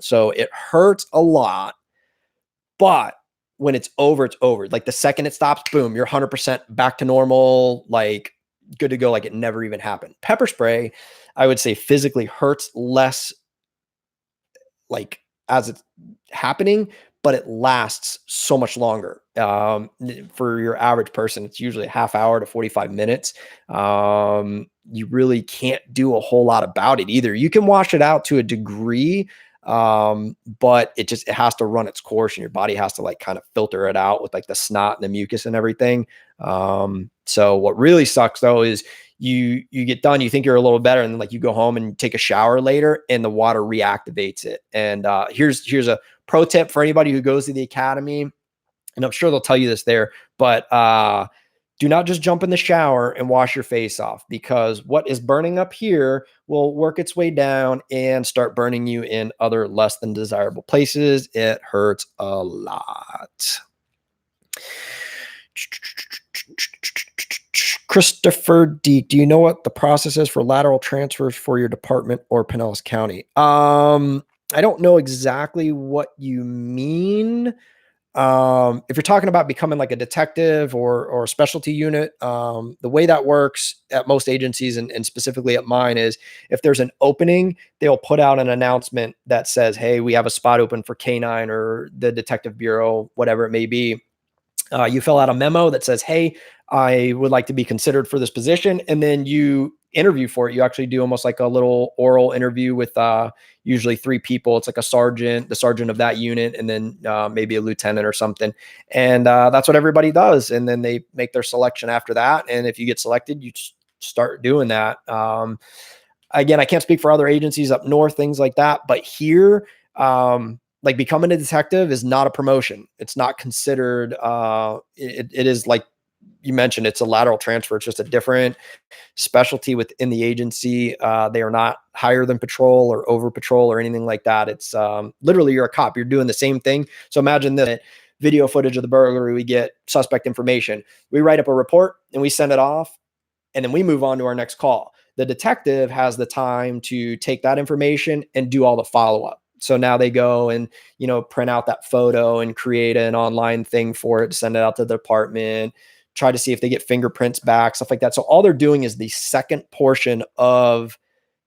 Speaker 1: So it hurts a lot, but when it's over, it's over. Like the second it stops, boom, you're 100% back to normal, like good to go, like it never even happened. Pepper spray, I would say physically hurts less, like as it's happening, but it lasts so much longer. For your average person, it's usually a half hour to 45 minutes. You really can't do a whole lot about it either. You can wash it out to a degree, but it has to run its course, and your body has to like kind of filter it out with like the snot and the mucus and everything. So what really sucks though is you get done, you think you're a little better, and then like you go home and take a shower later and the water reactivates it. And here's a pro tip for anybody who goes to the academy, and I'm sure they'll tell you this there, but do not just jump in the shower and wash your face off, because what is burning up here will work its way down and start burning you in other less than desirable places. It hurts a lot. Christopher D, do you know what the process is for lateral transfers for your department or Pinellas County? I don't know exactly what you mean. If you're talking about becoming like a detective or a specialty unit, the way that works at most agencies, and specifically at mine, is if there's an opening, they'll put out an announcement that says, hey, we have a spot open for K9 or the detective bureau, whatever it may be. You fill out a memo that says, hey, I would like to be considered for this position. And then you interview for it. You actually do almost like a little oral interview with usually 3 people. It's like a sergeant, the sergeant of that unit, and then maybe a lieutenant or something. And that's what everybody does. And then they make their selection after that. And if you get selected, you start doing that. Again, I can't speak for other agencies up north, things like that. But here, like becoming a detective is not a promotion. It's not considered, it is like you mentioned, it's a lateral transfer. It's just a different specialty within the agency. They are not higher than patrol or over patrol or anything like that. It's literally, you're a cop. You're doing the same thing. So imagine this video footage of the burglary. We get suspect information. We write up a report and we send it off, and then we move on to our next call. The detective has the time to take that information and do all the follow-up. So now they go and, print out that photo and create an online thing for it, send it out to the department, try to see if they get fingerprints back, stuff like that. So all they're doing is the second portion of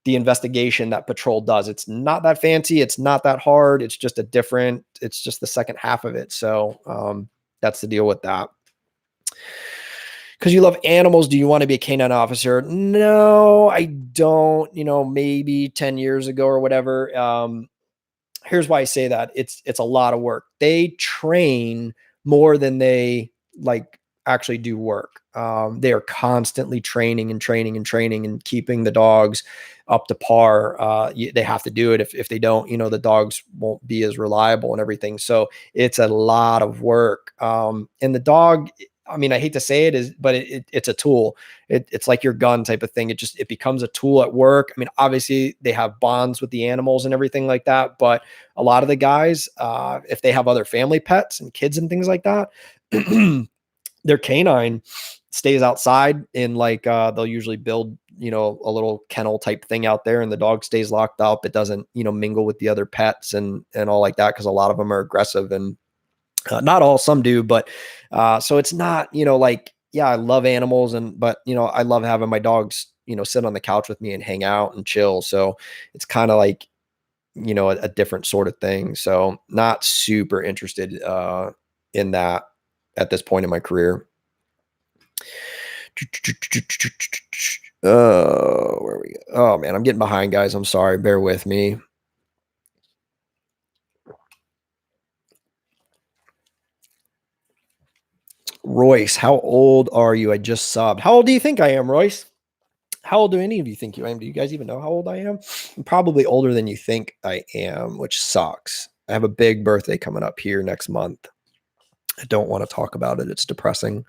Speaker 1: the investigation that patrol does. It's not that fancy. It's not that hard. It's just it's just the second half of it. So that's the deal with that. Because you love animals, do you want to be a canine officer? No, I don't. Maybe 10 years ago or whatever. Here's why I say that. It's a lot of work. They train more than they like actually do work. They are constantly training and training and training and keeping the dogs up to par. They have to do it. If they don't, the dogs won't be as reliable and everything. So it's a lot of work. And the dog, I mean, I hate to say it, but it's a tool. It's like your gun type of thing. It becomes a tool at work. I mean, obviously they have bonds with the animals and everything like that. But a lot of the guys, if they have other family pets and kids and things like that, their canine stays outside in like, they'll usually build, a little kennel type thing out there, and the dog stays locked up. It doesn't, mingle with the other pets and all like that. Cause a lot of them are aggressive, and not all, some do, but so it's not, like, yeah, I love animals, but I love having my dogs, sit on the couch with me and hang out and chill. So it's kind of like, a different sort of thing. So not super interested in that at this point in my career. Where we go? Oh man, I'm getting behind, guys. I'm sorry. Bear with me. Royce, how old are you? I just subbed. How old do you think I am, Royce? How old do any of you think you am? Do you guys even know how old I am? I'm probably older than you think I am, which sucks. I have a big birthday coming up here next month. I don't want to talk about it. It's depressing.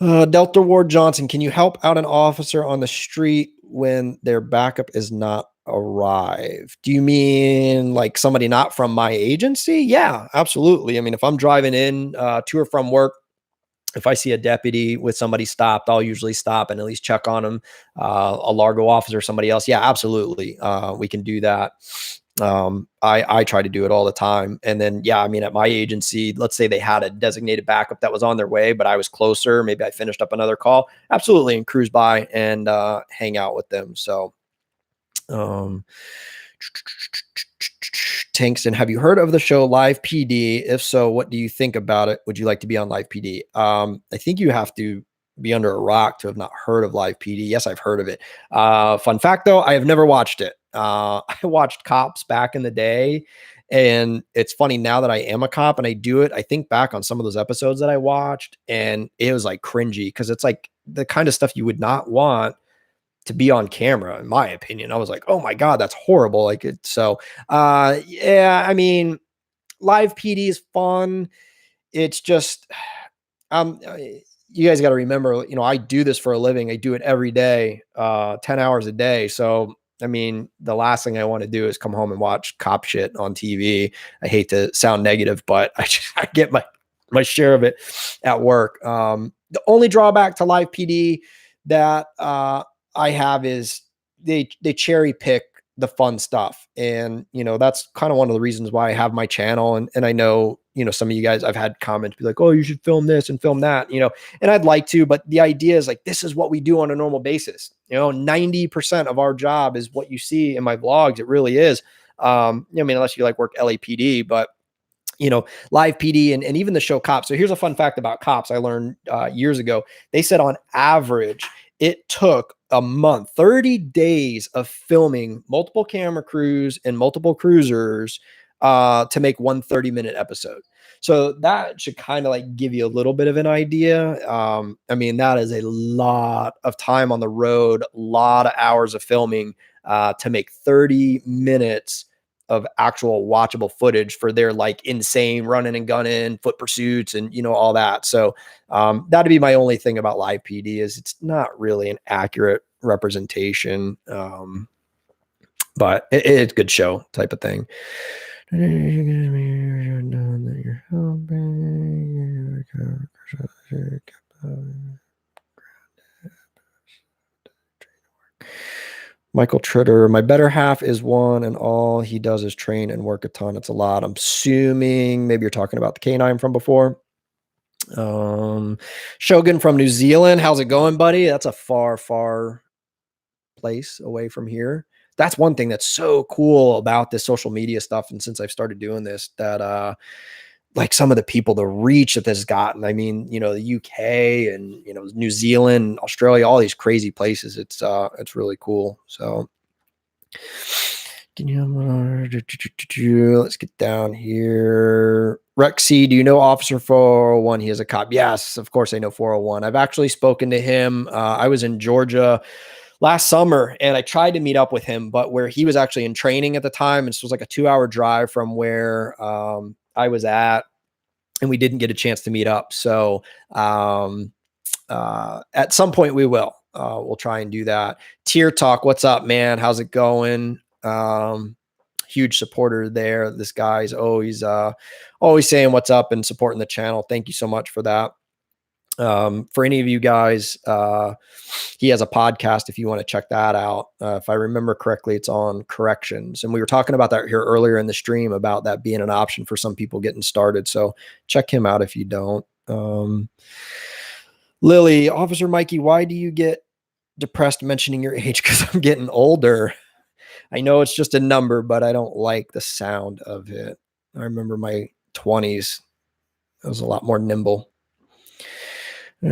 Speaker 1: Delta Ward Johnson, can you help out an officer on the street when their backup is not arrived? Do you mean like somebody not from my agency? Yeah, absolutely. I mean, if I'm driving in to or from work, if I see a deputy with somebody stopped, I'll usually stop and at least check on them. A Largo officer, somebody else. Yeah, absolutely. We can do that. I try to do it all the time. And then, yeah, I mean, at my agency, let's say they had a designated backup that was on their way, but I was closer. Maybe I finished up another call. Absolutely. And cruise by and hang out with them. So, um, Tankston, have you heard of the show Live PD? If so, what do you think about it? Would you like to be on Live PD? I think you have to be under a rock to have not heard of Live PD. Yes, I've heard of it. Fun fact though, I have never watched it. I watched Cops back in the day. And it's funny now that I am a cop and I do it. I think back on some of those episodes that I watched and it was like cringy because it's like the kind of stuff you would not want to be on camera, in my opinion. I was like, oh my God, that's horrible. Like it. So, yeah, I mean, Live PD is fun. It's just, you guys got to remember, I do this for a living. I do it every day, 10 hours a day. So, I mean, the last thing I want to do is come home and watch cop shit on TV. I hate to sound negative, but I get my share of it at work. The only drawback to Live PD that, I have is they cherry pick the fun stuff. And, that's kind of one of the reasons why I have my channel. And I know, some of you guys, I've had comments be like, oh, you should film this and film that, and I'd like to, but the idea is like, this is what we do on a normal basis. 90% of our job is what you see in my vlogs. It really is. I mean, unless you like work LAPD, but Live PD and even the show Cops. So here's a fun fact about Cops I learned years ago. They said on average, it took a month, 30 days of filming multiple camera crews and multiple cruisers to make one 30-minute episode. So that should kind of like give you a little bit of an idea. I mean, that is a lot of time on the road, a lot of hours of filming to make 30 minutes of actual watchable footage for their like insane running and gunning foot pursuits and all that. So that'd be my only thing about Live PD is it's not really an accurate representation, but it's a good show type of thing. Michael Tritter, my better half is one, and all he does is train and work a ton. It's a lot. I'm assuming maybe you're talking about the canine from before. Shogun from New Zealand. How's it going, buddy? That's a far, far place away from here. That's one thing that's so cool about this social media stuff. And since I've started doing this, that like some of the people, the reach that this has gotten. I mean, the UK and New Zealand, Australia, all these crazy places. It's really cool. So let's get down here. Rexy, do you know Officer 401? He is a cop. Yes, of course I know 401. I've actually spoken to him. I was in Georgia last summer and I tried to meet up with him, but where he was actually in training at the time, and this was like a 2-hour drive from where I was at, and we didn't get a chance to meet up. So at some point we will. We'll try and do that. Tier Talk, what's up, man? How's it going? Huge supporter there. This guy's always saying what's up and supporting the channel. Thank you so much for that. For any of you guys, he has a podcast if you want to check that out. If I remember correctly, it's on corrections. And we were talking about that here earlier in the stream about that being an option for some people getting started. So check him out if you don't. Lily, Officer Mikey, why do you get depressed mentioning your age? Because I'm getting older. I know it's just a number, but I don't like the sound of it. I remember my 20s. I was a lot more nimble. Did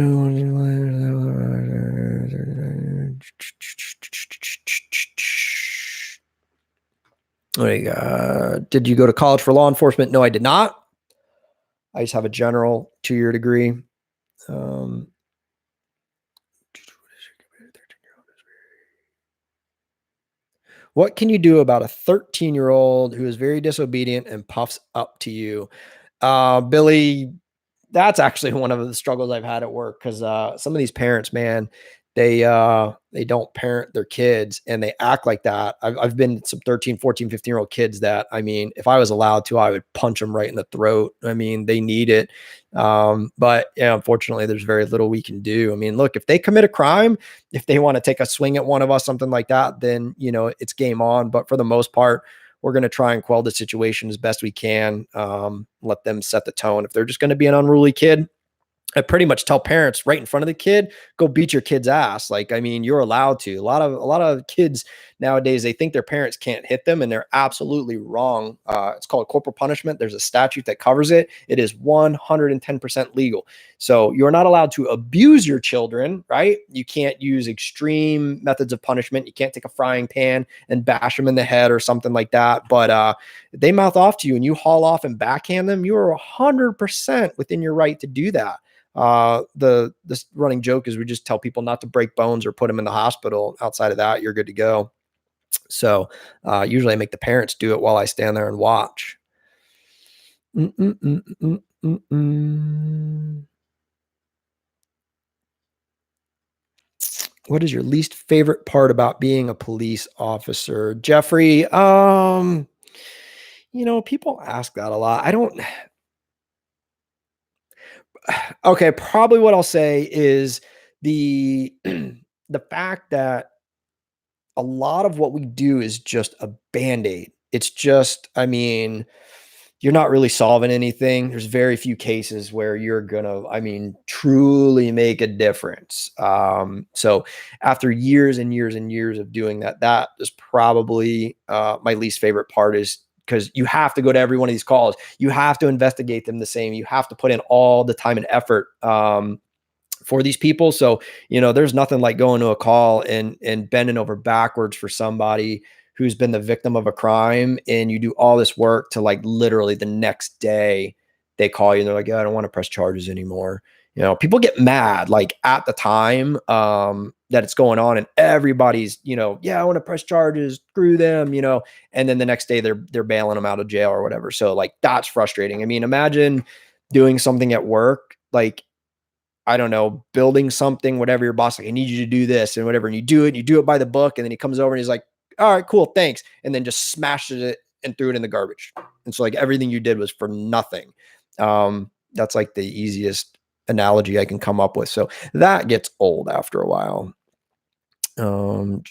Speaker 1: you go to college for law enforcement? No, I did not. I just have a general 2-year degree. What can you do about a 13-year-old who is very disobedient and puffs up to you? Billy, that's actually one of the struggles I've had at work because some of these parents, man, they don't parent their kids and they act like that. I've been some 13, 14, 15-year-old kids that, I mean, if I was allowed to, I would punch them right in the throat. I mean, they need it. But yeah, unfortunately, there's very little we can do. I mean, look, if they commit a crime, if they want to take a swing at one of us, something like that, then, it's game on. But for the most part, we're going to try and quell the situation as best we can. Let them set the tone. If they're just going to be an unruly kid, I pretty much tell parents right in front of the kid, go beat your kid's ass. Like, I mean, you're allowed to. A lot of kids nowadays, they think their parents can't hit them, and they're absolutely wrong. It's called corporal punishment. There's a statute that covers it. It is 110% legal. So you're not allowed to abuse your children, right? You can't use extreme methods of punishment. You can't take a frying pan and bash them in the head or something like that. But they mouth off to you and you haul off and backhand them, you are 100% within your right to do that. This running joke is we just tell people not to break bones or put them in the hospital. Outside of that, you're good to go. So usually I make the parents do it while I stand there and watch. Mm-mm-mm-mm-mm-mm. What is your least favorite part about being a police officer, Jeffrey? People ask that a lot. I don't. Okay, probably what I'll say is the the fact that a lot of what we do is just a band-aid. It's just, I mean, you're not really solving anything. There's very few cases where you're gonna, I mean, truly make a difference. So after years and years and years of doing that, that is probably my least favorite part, is because you have to go to every one of these calls. You have to investigate them the same. You have to put in all the time and effort. For these people. So, there's nothing like going to a call and bending over backwards for somebody who's been the victim of a crime, and you do all this work to, like, literally the next day they call you and they're like, "Yeah, I don't want to press charges anymore." People get mad like at the time that it's going on, and everybody's, "Yeah, I want to press charges, screw them," and then the next day they're bailing them out of jail or whatever. So, like, that's frustrating. I mean, imagine doing something at work, like, I don't know, building something, whatever, your boss, like, "I need you to do this," and whatever. And you do it by the book. And then he comes over and he's like, "All right, cool, thanks." And then just smashes it and threw it in the garbage. And so, like, everything you did was for nothing. That's like the easiest analogy I can come up with. So that gets old after a while. Um,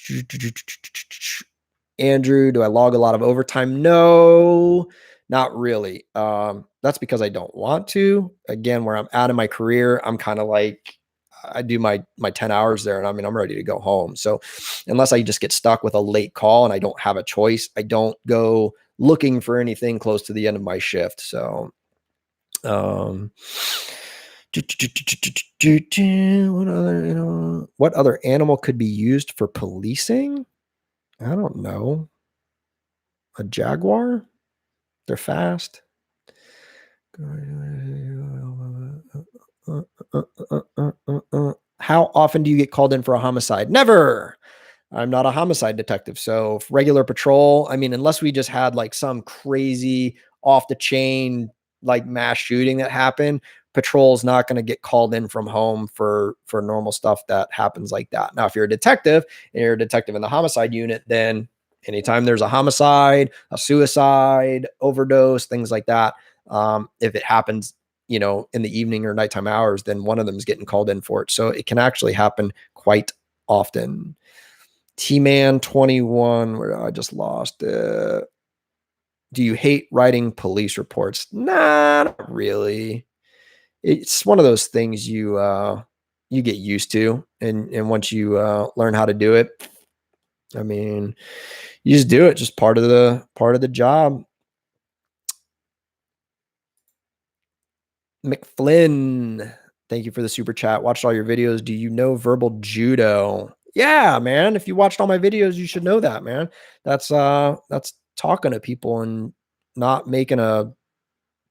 Speaker 1: Andrew, do I log a lot of overtime? No, not really. That's because I don't want to. Again, where I'm at in my career, I'm kind of like, I do my 10 hours there, and I mean, I'm ready to go home. So unless I just get stuck with a late call and I don't have a choice, I don't go looking for anything close to the end of my shift. So um what other animal could be used for policing? I don't know. A jaguar? They're fast. How often do you get called in for a homicide? Never. I'm not a homicide detective. So regular patrol, I mean, unless we just had like some crazy off the chain, like, mass shooting that happened, patrol's not going to get called in from home for normal stuff that happens like that. Now, if you're a detective and you're a detective in the homicide unit, then anytime there's a homicide, a suicide, overdose, things like that, if it happens, in the evening or nighttime hours, then one of them is getting called in for it. So it can actually happen quite often. T-Man 21, where I just lost it. Do you hate writing police reports? Nah, not really. It's one of those things you get used to, and once you learn how to do it, I mean, you just do it, just part of the job. McFlynn, thank you for the super chat. Watched all your videos. Do you know verbal judo? Yeah, man. If you watched all my videos, you should know that, man. That's talking to people and not making a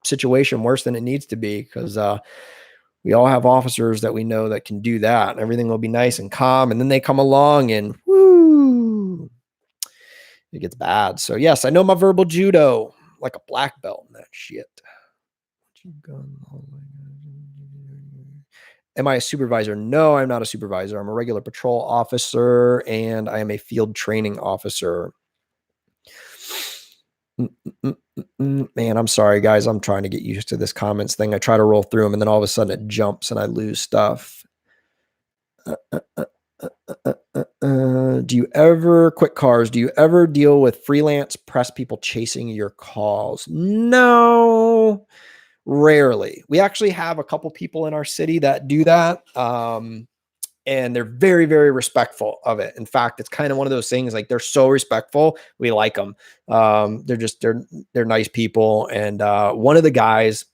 Speaker 1: situation worse than it needs to be, because we all have officers that we know that can do that, and everything will be nice and calm, and then they come along and woo, it gets bad. So yes, I know my verbal judo, like a black belt in that shit. Am I a supervisor? No, I'm not a supervisor. I'm a regular patrol officer and I am a field training officer. Man, I'm sorry, guys. I'm trying to get used to this comments thing. I try to roll through them and then all of a sudden it jumps and I lose stuff. Do you ever quit cars? Do you ever deal with freelance press people chasing your calls? No, rarely. We actually have a couple people in our city that do that. And they're very, very respectful of it. In fact, it's kind of one of those things like they're so respectful. We like them. They're nice people. And one of the guys,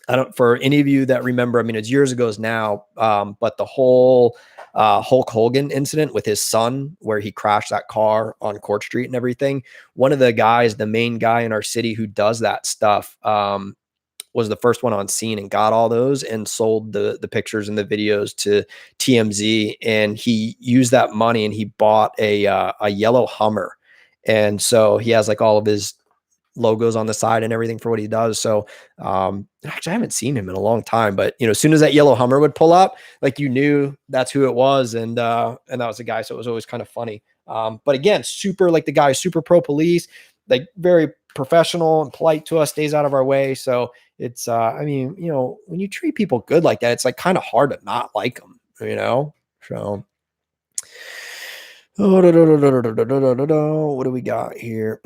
Speaker 1: I don't, for any of you that remember, I mean, it's years ago now, but the whole Hulk Hogan incident with his son, where he crashed that car on Court Street and everything. One of the guys, the main guy in our city who does that stuff, was the first one on scene and got all those and sold the pictures and the videos to TMZ. And he used that money and he bought a yellow Hummer. And so he has like all of his logos on the side and everything for what he does. So actually I haven't seen him in a long time, but you know, as soon as that yellow Hummer would pull up, like you knew that's who it was. And that was the guy. So it was always kind of funny. But again, super, like the guy is super pro police, like very professional and polite to us, stays out of our way. So it's I mean, you know, when you treat people good like that, it's like kind of hard to not like them, you know? So what do we got here?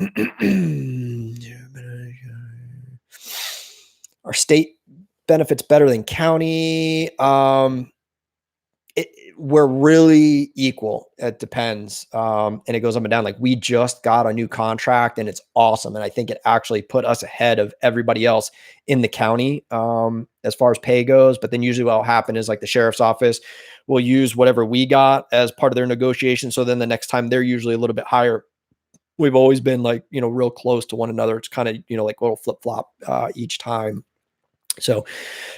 Speaker 1: Are state benefits better than county? We're really equal. It depends. And it goes up and down. Like we just got a new contract and it's awesome. And I think it actually put us ahead of everybody else in the county as far as pay goes. But then usually what will happen is like the sheriff's office will use whatever we got as part of their negotiation. So then the next time they're usually a little bit higher. We've always been like, you know, real close to one another. It's kind of, you know, like a little flip flop each time. So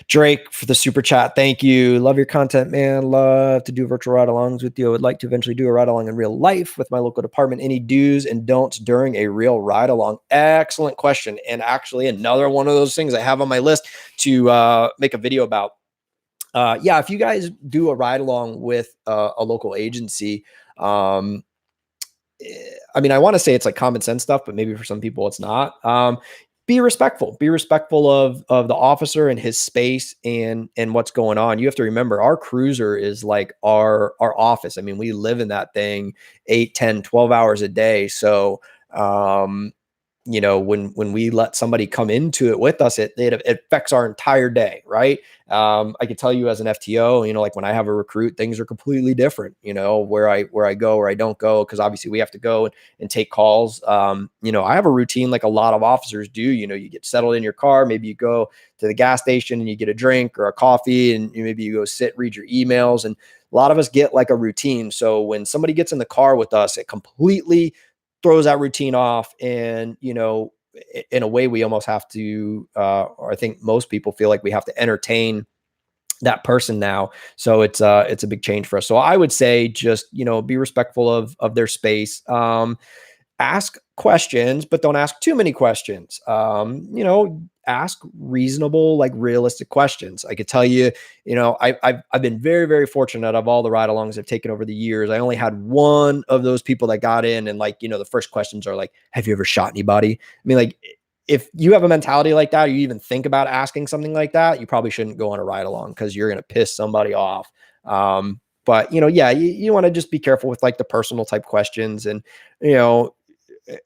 Speaker 1: Drake for the super chat. Thank you. Love your content, man. Love to do virtual ride alongs with you. I would like to eventually do a ride along in real life with my local department. Any do's and don'ts during a real ride along? Excellent question. And actually another one of those things I have on my list to make a video about. Yeah, if you guys do a ride along with a local agency, I mean, I want to say it's like common sense stuff, but maybe for some people it's not. Be respectful. Be respectful of the officer and his space and what's going on. You have to remember our cruiser is like our office. I mean, we live in that thing 8, 10, 12 hours a day. So you know, when we let somebody come into it with us, it affects our entire day, right? I could tell you as an FTO, you know, like when I have a recruit, things are completely different, you know, where I go, where I don't go, because obviously we have to go and take calls. You know, I have a routine like a lot of officers do. You know, you get settled in your car, maybe you go to the gas station and you get a drink or a coffee, and maybe you go sit, read your emails. And a lot of us get like a routine. So when somebody gets in the car with us, it completely throws that routine off. And, you know, in a way we almost have to, or I think most people feel like we have to entertain that person now. So it's a big change for us. So I would say just, you know, be respectful of their space. Ask questions, but don't ask too many questions. You know, ask reasonable, like realistic questions. I could tell you, you know, I've been very, very fortunate of all the ride-alongs I've taken over the years. I only had one of those people that got in and like, you know, the first questions are like, have you ever shot anybody? I mean, like if you have a mentality like that, or you even think about asking something like that, you probably shouldn't go on a ride along because you're going to piss somebody off. But you know, yeah, you want to just be careful with like the personal type questions. And, you know,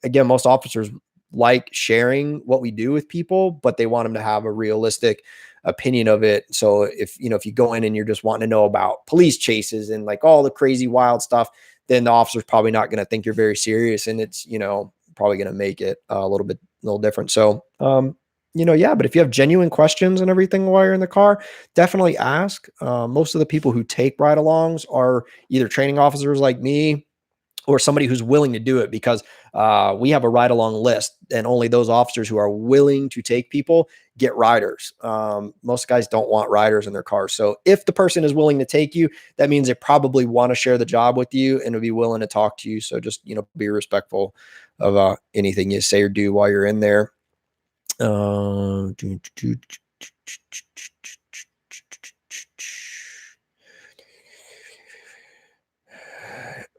Speaker 1: again, most officers like sharing what we do with people, but they want them to have a realistic opinion of it. So if, you know, if you go in and you're just wanting to know about police chases and like all the crazy wild stuff, then the officer's probably not going to think you're very serious. And it's, you know, probably going to make it a little different. So, you know, yeah, but if you have genuine questions and everything while you're in the car, definitely ask. Most of the people who take ride alongs are either training officers like me, or somebody who's willing to do it, because we have a ride along list and only those officers who are willing to take people get riders. Most guys don't want riders in their cars. So if the person is willing to take you, that means they probably want to share the job with you and would be willing to talk to you. So just, you know, be respectful of anything you say or do while you're in there. Uh,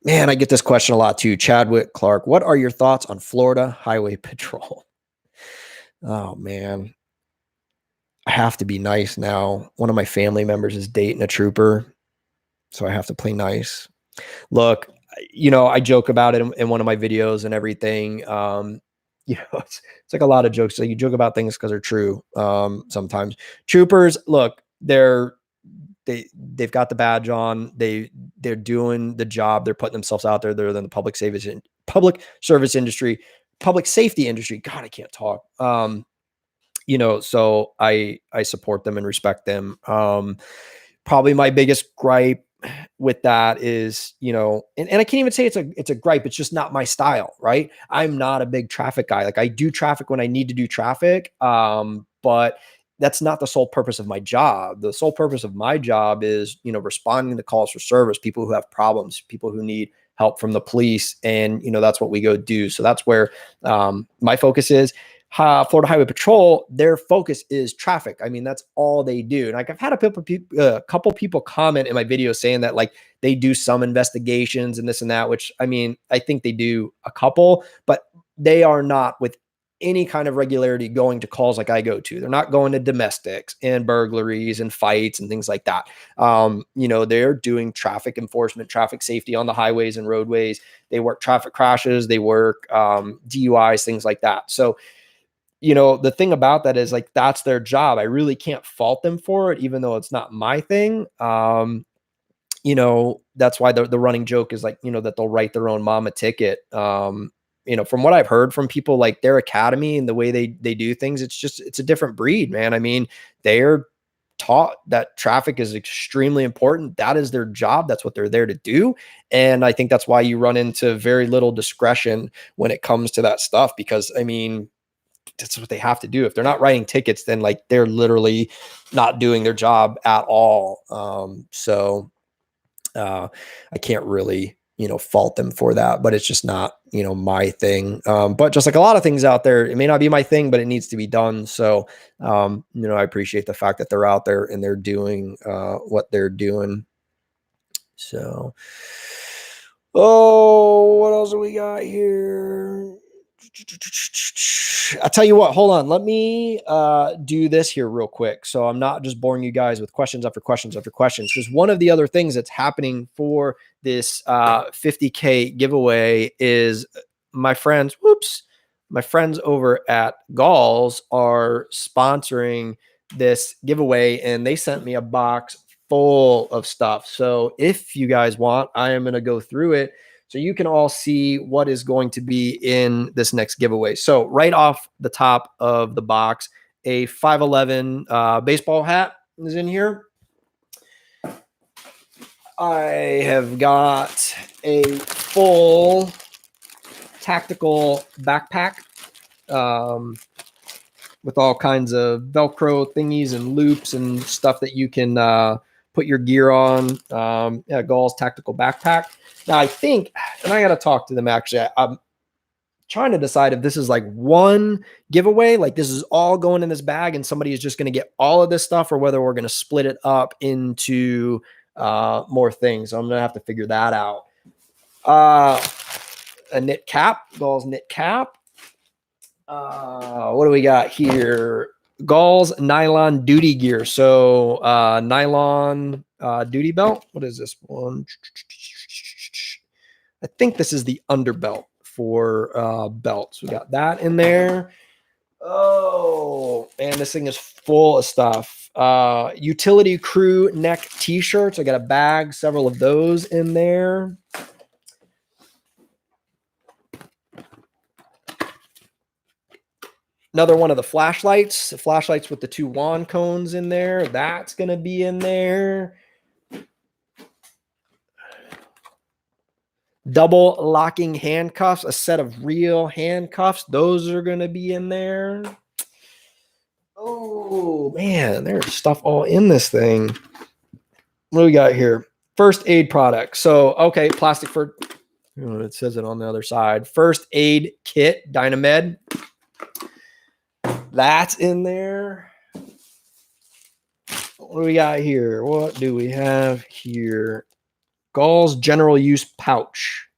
Speaker 1: Man, I get this question a lot too. Chadwick Clark, what are your thoughts on Florida Highway Patrol? Oh man, I have to be nice now. One of my family members is dating a trooper, so I have to play nice. Look, I joke about it in one of my videos and everything. It's like a lot of jokes. So you joke about things because they're true. Sometimes troopers, look, they've got the badge on. They're doing the job. They're putting themselves out there. They're in the public service industry, public safety industry. God, I can't talk. So I support them and respect them. Probably my biggest gripe with that is, and I can't even say it's a gripe. It's just not my style, right? I'm not a big traffic guy. Like I do traffic when I need to do traffic. But that's not the sole purpose of my job. The sole purpose of my job is, responding to calls for service, people who have problems, people who need help from the police. And, that's what we go do. So that's where my focus is. Florida Highway Patrol, their focus is traffic. I mean, that's all they do. And like I've had a couple people comment in my video saying that like they do some investigations and this and that, which I mean, I think they do a couple, but they are not with any kind of regularity going to calls like I go to. They're not going to domestics and burglaries and fights and things like that. They're doing traffic enforcement, traffic safety on the highways and roadways. They work traffic crashes, they work DUIs, things like that. So the thing about that is like, that's their job. I really can't fault them for it, even though it's not my thing. That's why the running joke is like, that they'll write their own mom a ticket. From what I've heard from people, like their academy and the way they do things, it's a different breed, man. I mean, they're taught that traffic is extremely important. That is their job. That's what they're there to do. And I think that's why you run into very little discretion when it comes to that stuff, because I mean, that's what they have to do. If they're not writing tickets, then like they're literally not doing their job at all. I can't really, fault them for that, but it's just not, my thing. But just like a lot of things out there, it may not be my thing, but it needs to be done. So, I appreciate the fact that they're out there and they're doing, what they're doing. So, what else do we got here? I'll tell you what, hold on. Let me do this here real quick. So I'm not just boring you guys with questions after questions after questions. Because one of the other things that's happening for this 50K giveaway is my friends over at Galls are sponsoring this giveaway, and they sent me a box full of stuff. So if you guys want, I am going to go through it so you can all see what is going to be in this next giveaway. So right off the top of the box, a 511 baseball hat is in here. I have got a full tactical backpack with all kinds of Velcro thingies and loops and stuff that you can put your gear on. Gall's tactical backpack. Now I think, and I got to talk to them actually. I'm trying to decide if this is like one giveaway, like this is all going in this bag and somebody is just going to get all of this stuff, or whether we're going to split it up into more things. So I'm going to have to figure that out. A knit cap, Gall's knit cap. What do we got here? Gall's nylon duty gear. So nylon duty belt. What is this one? I think this is the underbelt for belts. We got that in there. Oh, man, this thing is full of stuff. Utility crew neck t-shirts. I got a bag, several of those in there. Another one of the flashlights with the 2 wand cones in there. That's going to be in there. Double locking handcuffs, a set of real handcuffs. Those are going to be in there. Oh, man, there's stuff all in this thing. What do we got here? First aid products. So, okay, plastic for, it says it on the other side. First aid kit, Dynamed. That's in there. What do we got here? What do we have here? Gall's general use pouch.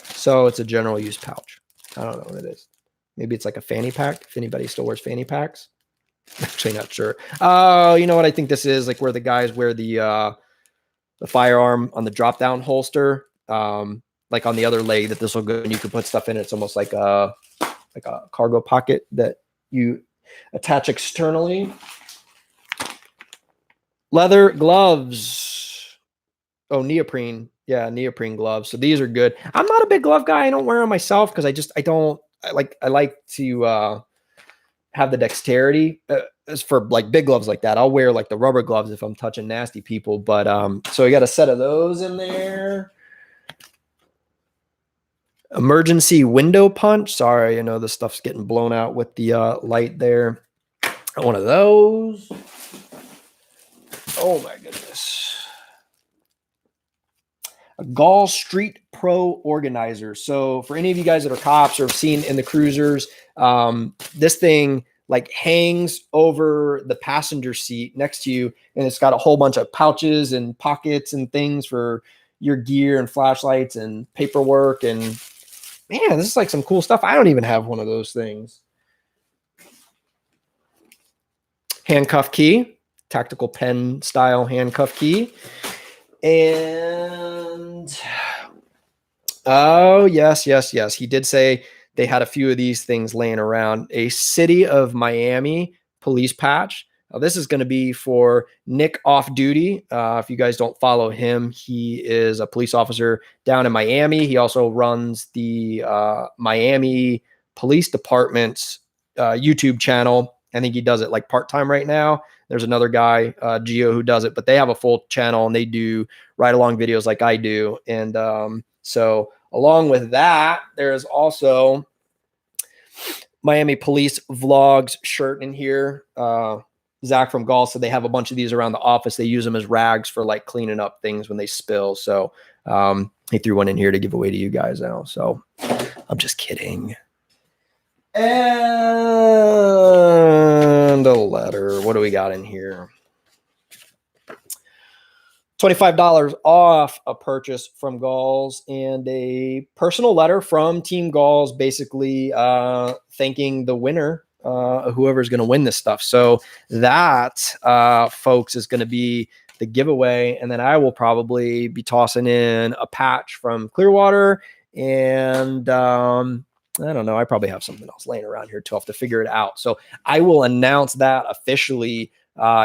Speaker 1: So it's a general use pouch. I don't know what it is. Maybe it's like a fanny pack, if anybody still wears fanny packs. Actually not sure. Oh, you know what I think this is? Like where the guys wear the firearm on the drop down holster, like on the other leg that this will go and you can put stuff in. It's almost like a cargo pocket that you attach externally. Leather gloves. Oh, neoprene. Yeah, neoprene gloves. So these are good. I'm not a big glove guy. I don't wear them myself because I like to have the dexterity. As for like big gloves like that, I'll wear like the rubber gloves if I'm touching nasty people. But so I got a set of those in there. Emergency window punch. Sorry, I know this stuff's getting blown out with the light there. One of those. Oh my goodness. A Gall Street Pro organizer. So for any of you guys that are cops or have seen in the cruisers, this thing like hangs over the passenger seat next to you, and it's got a whole bunch of pouches and pockets and things for your gear and flashlights and paperwork. And man, this is like some cool stuff. I don't even have one of those things. Handcuff key, tactical pen style handcuff key. And oh, yes. He did say they had a few of these things laying around. A City of Miami police patch. Now, this is going to be for Nick off duty. If you guys don't follow him, he is a police officer down in Miami. He also runs the Miami Police Department's YouTube channel. I think he does it like part-time right now. There's another guy, Gio, who does it, but they have a full channel and they do ride-along videos like I do. And so along with that, there's also Miami Police Vlogs shirt in here. Zach from Gall said they have a bunch of these around the office. They use them as rags for like cleaning up things when they spill. So he threw one in here to give away to you guys now. So I'm just kidding. And a letter. What do we got in here? $25 off a purchase from Galls and a personal letter from Team Galls, basically thanking the winner, whoever's going to win this stuff. So that, folks, is going to be the giveaway. And then I will probably be tossing in a patch from Clearwater. And I don't know. I probably have something else laying around here too. I'll have to figure it out. So I will announce that officially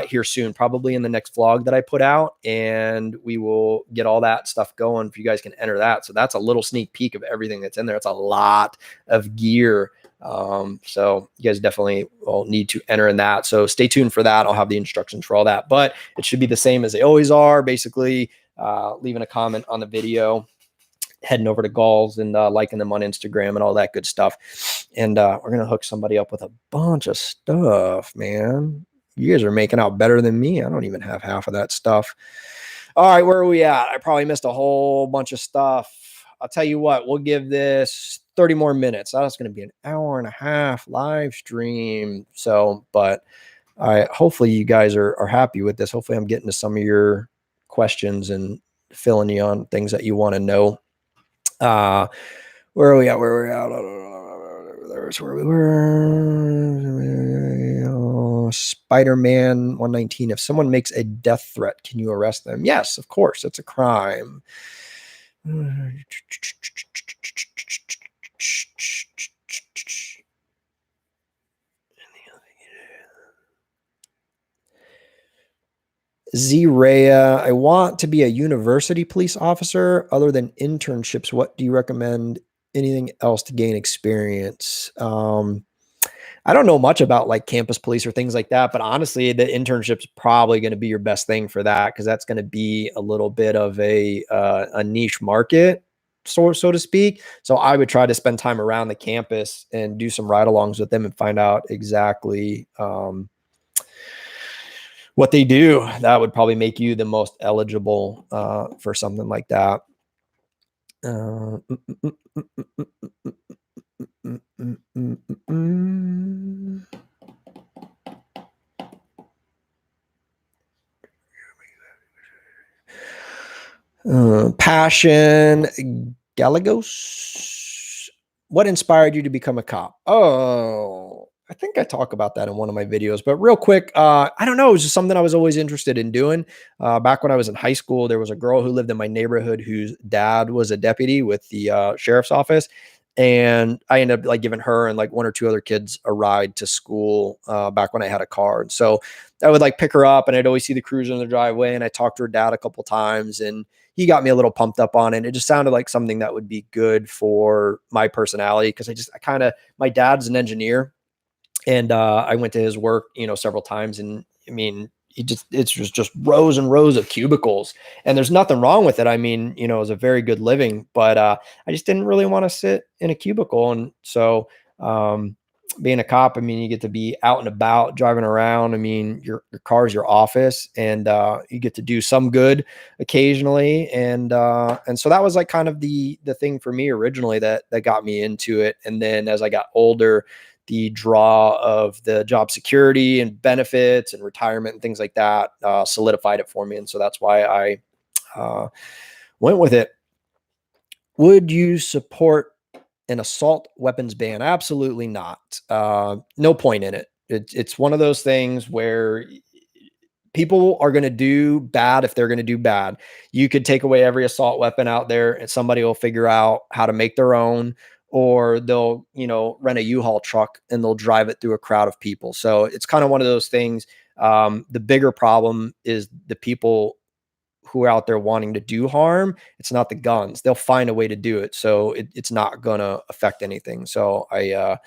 Speaker 1: here soon, probably in the next vlog that I put out, and we will get all that stuff going if you guys can enter that. So that's a little sneak peek of everything that's in there. It's a lot of gear. So you guys definitely will need to enter in that. So stay tuned for that. I'll have the instructions for all that, but it should be the same as they always are. Basically, leaving a comment on the video, heading over to Galls and liking them on Instagram and all that good stuff. And we're going to hook somebody up with a bunch of stuff, man. You guys are making out better than me. I don't even have half of that stuff. All right, where are we at? I probably missed a whole bunch of stuff. I'll tell you what, we'll give this 30 more minutes. That's going to be an hour and a half live stream. So, but hopefully you guys are happy with this. Hopefully I'm getting to some of your questions and filling you on things that you want to know. Where are we at? There's where we were. Spider-Man 119. If someone makes a death threat, can you arrest them? Yes, of course. It's a crime. Z-Raya, I want to be a university police officer other than internships. What do you recommend? Anything else to gain experience? I don't know much about like campus police or things like that, but honestly, the internship's probably going to be your best thing for that, because that's going to be a little bit of a niche market, so to speak. So I would try to spend time around the campus and do some ride-alongs with them and find out exactly what they do. That would probably make you the most eligible for something like that. Passion Galagos. What inspired you to become a cop? Oh, I think I talk about that in one of my videos, but real quick, I don't know. It was just something I was always interested in doing. Back when I was in high school, there was a girl who lived in my neighborhood whose dad was a deputy with the sheriff's office. And I ended up like giving her and like one or two other kids a ride to school back when I had a car. And so I would like pick her up and I'd always see the cruiser in the driveway. And I talked to her dad a couple times and he got me a little pumped up on it. It just sounded like something that would be good for my personality. Cause my dad's an engineer and I went to his work, several times. And I mean, it's just rows and rows of cubicles and there's nothing wrong with it. I mean, it was a very good living, but I just didn't really want to sit in a cubicle. And so, being a cop, I mean, you get to be out and about driving around. I mean, your car is your office and you get to do some good occasionally. And so that was like kind of the thing for me originally that got me into it. And then as I got older, the draw of the job security and benefits and retirement and things like that solidified it for me. And so that's why I went with it. Would you support an assault weapons ban? Absolutely not. No point in it. It's one of those things where people are going to do bad if they're going to do bad. You could take away every assault weapon out there and somebody will figure out how to make their own, or they'll, rent a U-Haul truck and they'll drive it through a crowd of people. So it's kind of one of those things. The bigger problem is the people who are out there wanting to do harm. It's not the guns. They'll find a way to do it. So it's not going to affect anything. So I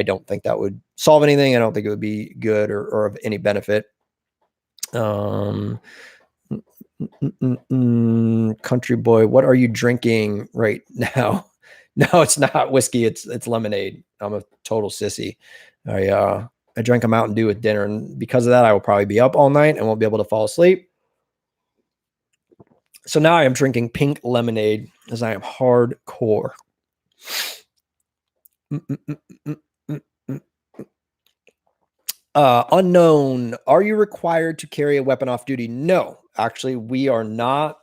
Speaker 1: don't think that would solve anything. I don't think it would be good or of any benefit. Country boy, what are you drinking right now? No, it's not whiskey. It's lemonade. I'm a total sissy. I drank a Mountain Dew with dinner, and because of that, I will probably be up all night and won't be able to fall asleep. So now I am drinking pink lemonade as I am hardcore. Unknown. Are you required to carry a weapon off duty? No, actually, we are not.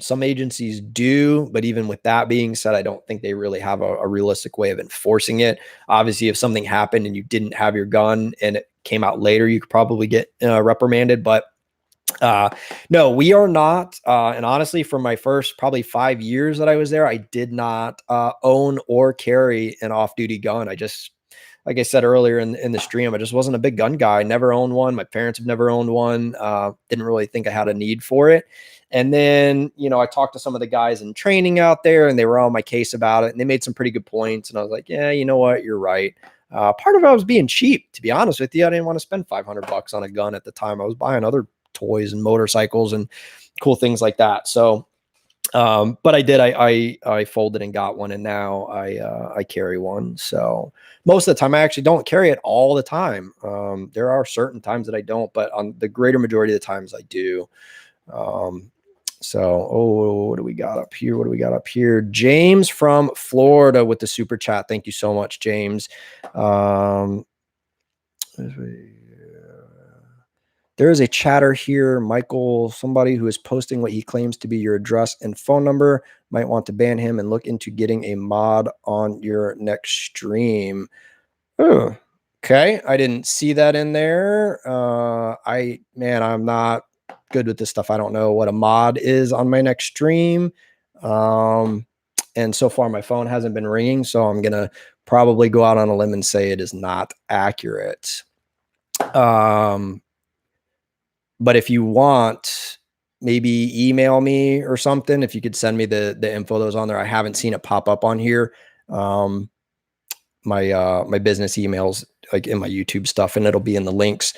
Speaker 1: Some agencies do, but even with that being said, I don't think they really have a realistic way of enforcing it. Obviously, if something happened and you didn't have your gun and it came out later, you could probably get reprimanded, but no, we are not. And honestly, for my first probably 5 years that I was there, I did not own or carry an off-duty gun. Like I said earlier in the stream, I just wasn't a big gun guy. I never owned one. My parents have never owned one. Didn't really think I had a need for it. And then, I talked to some of the guys in training out there and they were on my case about it and they made some pretty good points. And I was like, yeah, you know what? You're right. Part of it, I was being cheap, to be honest with you. I didn't want to spend $500 on a gun at the time. I was buying other toys and motorcycles and cool things like that. So, but I did, I folded and got one and now I carry one. So most of the time I actually don't carry it all the time. There are certain times that I don't, but on the greater majority of the times I do. What do we got up here? James from Florida with the super chat. Thank you so much, James. There is a chatter here, Michael, somebody who is posting what he claims to be your address and phone number. Might want to ban him and look into getting a mod on your next stream. Oh, okay. I didn't see that in there. I'm not good with this stuff. I don't know what a mod is on my next stream. And so far my phone hasn't been ringing, so I'm going to probably go out on a limb and say it is not accurate. But if you want, maybe email me or something. If you could send me the info that was on there. I haven't seen it pop up on here. My business emails like in my YouTube stuff, and it'll be in the links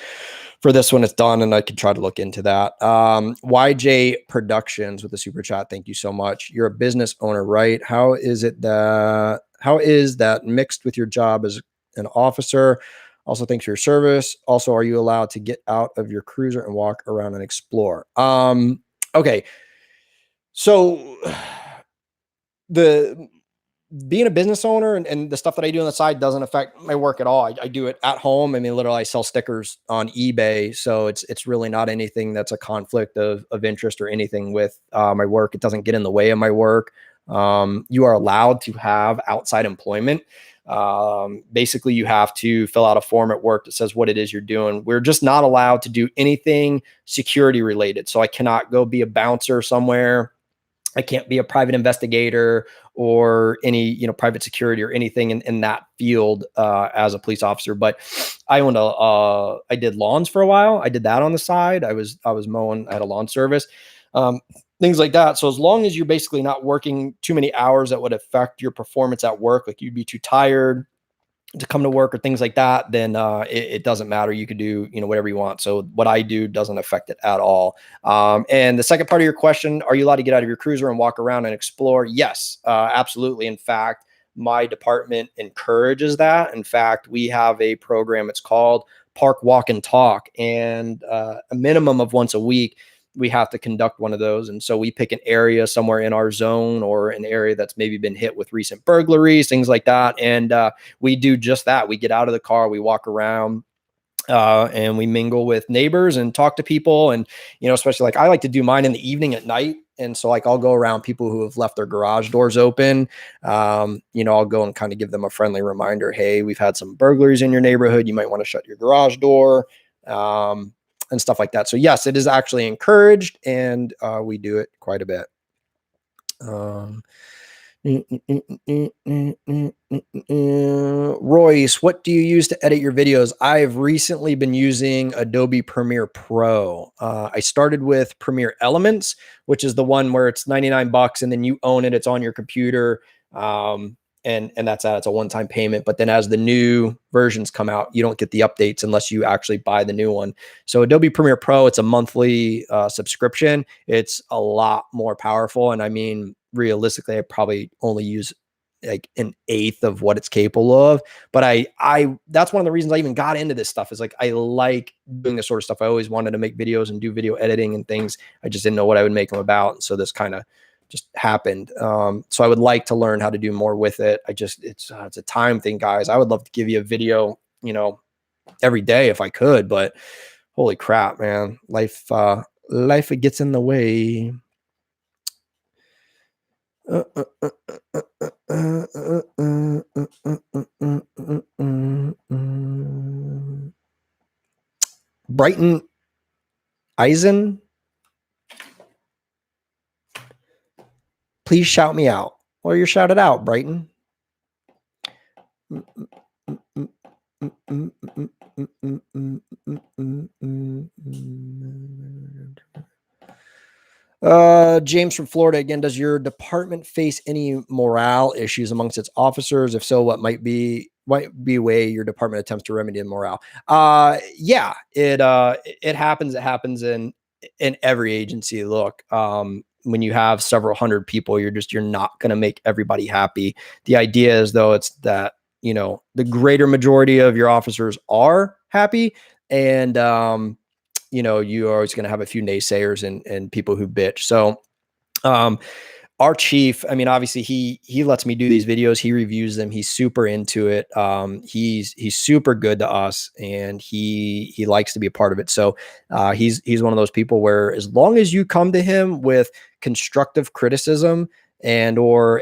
Speaker 1: for this when it's done, and I can try to look into that. YJ Productions with the super chat. Thank you so much. You're a business owner, right? How is that mixed with your job as an officer? Also, thanks for your service. Also, are you allowed to get out of your cruiser and walk around and explore? Okay. So the being a business owner and the stuff that I do on the side doesn't affect my work at all. I do it at home. I mean, literally I sell stickers on eBay. So it's really not anything that's a conflict of interest or anything with my work. It doesn't get in the way of my work. You are allowed to have outside employment. Basically you have to fill out a form at work that says what it is you're doing. We're just not allowed to do anything security related. So I cannot go be a bouncer somewhere. I can't be a private investigator or any, private security or anything in that field as a police officer. But I owned I did lawns for a while. I did that on the side. I was mowing. I had a lawn service, things like that. So as long as you're basically not working too many hours that would affect your performance at work, like you'd be too tired to come to work or things like that, then it doesn't matter. You could do, whatever you want. So what I do doesn't affect it at all. And the second part of your question, are you allowed to get out of your cruiser and walk around and explore? Yes, absolutely. In fact, my department encourages that. In fact, we have a program, it's called Park Walk and Talk, and a minimum of once a week, we have to conduct one of those. And so we pick an area somewhere in our zone or an area that's maybe been hit with recent burglaries, things like that. And we do just that. We get out of the car, we walk around, and we mingle with neighbors and talk to people. And, especially like I like to do mine in the evening at night. And so like I'll go around people who have left their garage doors open. I'll go and kind of give them a friendly reminder. Hey, we've had some burglaries in your neighborhood. You might want to shut your garage door. And stuff like that. So yes, it is actually encouraged, and we do it quite a bit. Royce, what do you use to edit your videos? I've recently been using Adobe Premiere Pro. I started with Premiere Elements, which is the one where it's $99 and then you own it. It's on your computer. And that's that. It's a one-time payment. But then as the new versions come out, you don't get the updates unless you actually buy the new one. So Adobe Premiere Pro, it's a monthly subscription. It's a lot more powerful. And I mean, realistically, I probably only use like an eighth of what it's capable of. But I that's one of the reasons I even got into this stuff, is like I like doing this sort of stuff. I always wanted to make videos and do video editing and things. I just didn't know what I would make them about. So this kind of just happened. So I would like to learn how to do more with it. It's a time thing, guys. I would love to give you a video, every day if I could, but holy crap, man, life gets in the way. Brighton Eisen, please shout me out. Well, you're shouted out, Brighton. James from Florida again. Does your department face any morale issues amongst its officers? If so, what might be a way your department attempts to remedy the morale? Yeah, it happens. It happens in every agency. Look, when you have several hundred people, you're not going to make everybody happy. The idea is, though, it's that, the greater majority of your officers are happy, and, you're always going to have a few naysayers and people who bitch. So, our chief, I mean, obviously he lets me do these videos. He reviews them. He's super into it. He's super good to us, and he likes to be a part of it. So, he's one of those people where as long as you come to him with constructive criticism and or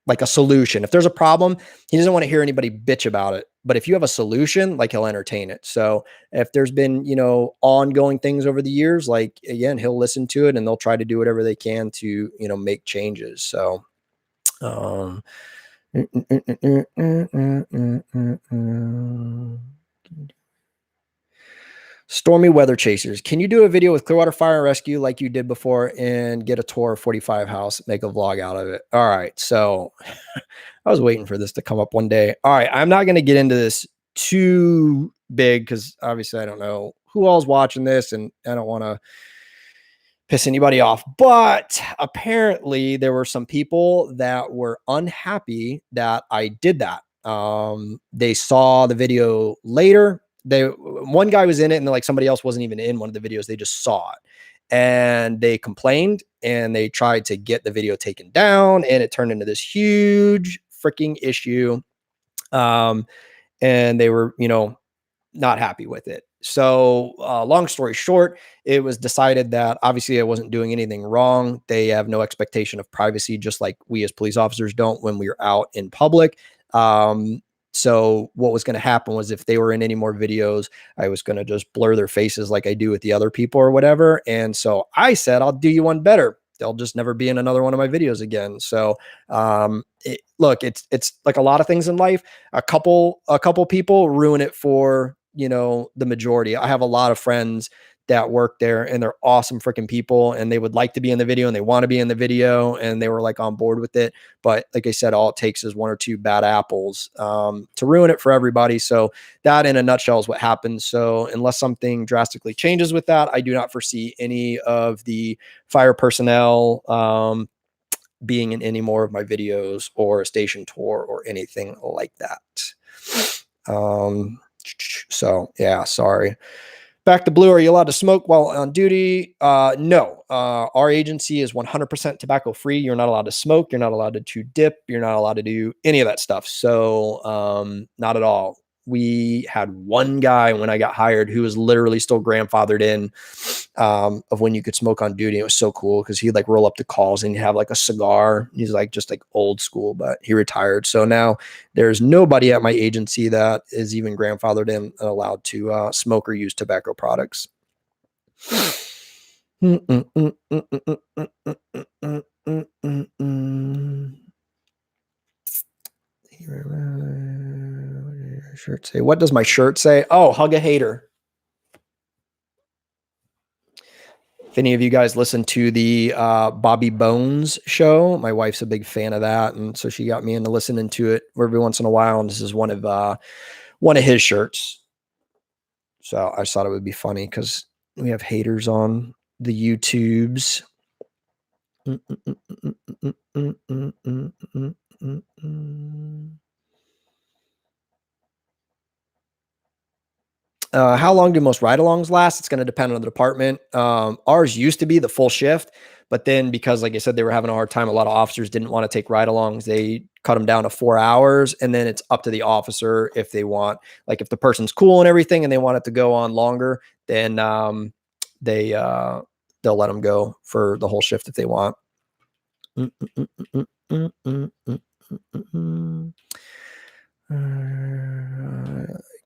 Speaker 1: like a solution. If there's a problem, he doesn't want to hear anybody bitch about it. But if you have a solution, like, he'll entertain it. So if there's been, ongoing things over the years, like, again, he'll listen to it and they'll try to do whatever they can to, make changes. So, Stormy Weather Chasers, can you do a video with Clearwater Fire and Rescue like you did before and get a tour of 45 house, make a vlog out of it? All right. So I was waiting for this to come up one day. All right. I'm not going to get into this too big because obviously I don't know who all's watching this and I don't want to piss anybody off. But apparently there were some people that were unhappy that I did that. They saw the video later. One guy was in it and like somebody else wasn't even in one of the videos. They just saw it. and they complained and they tried to get the video taken down, and it turned into this huge freaking issue. And they were, not happy with it. So, long story short, it was decided that obviously I wasn't doing anything wrong. They have no expectation of privacy, just like we as police officers don't when we're out in public. So what was going to happen was if they were in any more videos, I was going to just blur their faces like I do with the other people or whatever. And so I said, I'll do you one better. They'll just never be in another one of my videos again. So, look, it's like a lot of things in life. A couple people ruin it for, the majority. I have a lot of friends that work there and they're awesome freaking people, and they would like to be in the video and they want to be in the video and they were like on board with it. But like I said, all it takes is one or two bad apples to ruin it for everybody. So that in a nutshell is what happens. So unless something drastically changes with that, I do not foresee any of the fire personnel being in any more of my videos or a station tour or anything like that. So yeah, sorry. Back to blue. Are you allowed to smoke while on duty? No. Our agency is 100% tobacco free. You're not allowed to smoke. You're not allowed to chew dip. You're not allowed to do any of that stuff. So, not at all. We had one guy when I got hired who was literally still grandfathered in of when you could smoke on duty. It was so cool because he'd like roll up to calls and he'd have like a cigar. He's like just like old school, but he retired. So now there's nobody at my agency that is even grandfathered in and allowed to smoke or use tobacco products. Shirt say, what does my shirt say? Oh, hug a hater. If any of you guys listen to the Bobby Bones show, my wife's a big fan of that, and so she got me into listening to it every once in a while. And this is one of his shirts. So I just thought it would be funny because we have haters on the YouTubes. How long do most ride-alongs last? It's going to depend on the department. Ours used to be the full shift, but then because, like I said, they were having a hard time, a lot of officers didn't want to take ride-alongs. They cut them down to 4 hours, and then it's up to the officer if they want. Like if the person's cool and everything, and they want it to go on longer, then they'll let them go for the whole shift if they want.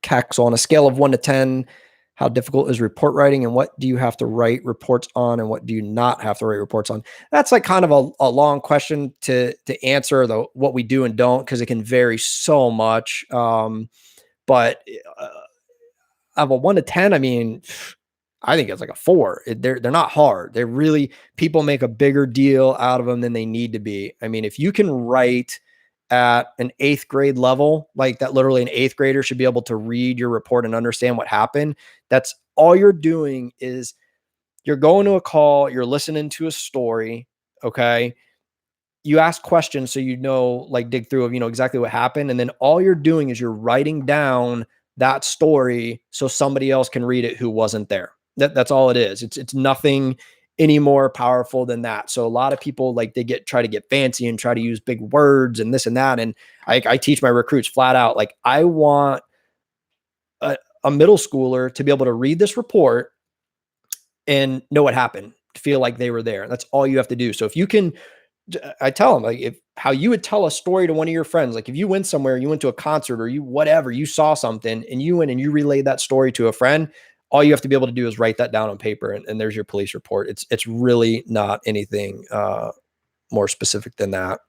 Speaker 1: Cax, on a scale of 1 to 10, how difficult is report writing, and what do you have to write reports on, and what do you not have to write reports on? That's like kind of a long question to answer, though, what we do and don't, because it can vary so much. But of a 1 to 10, I mean, I think it's like a 4. They're not hard. They're really, people make a bigger deal out of them than they need to be. I mean, if you can write at an 8th grade level, like that, literally an 8th grader should be able to read your report and understand what happened. That's all you're doing is you're going to a call, you're listening to a story. Okay. You ask questions so like dig through of exactly what happened, and then all you're doing is you're writing down that story so somebody else can read it who wasn't there. That's all it is. It's nothing any more powerful than that. So a lot of people, like, they try to get fancy and try to use big words and this and that. And I teach my recruits flat out, like, I want a middle schooler to be able to read this report and know what happened, feel like they were there. That's all you have to do. So if you can, I tell them, like, how you would tell a story to one of your friends, like if you went somewhere, you went to a concert or you saw something and you went and you relayed that story to a friend, all you have to be able to do is write that down on paper, and there's your police report. It's really not anything more specific than that.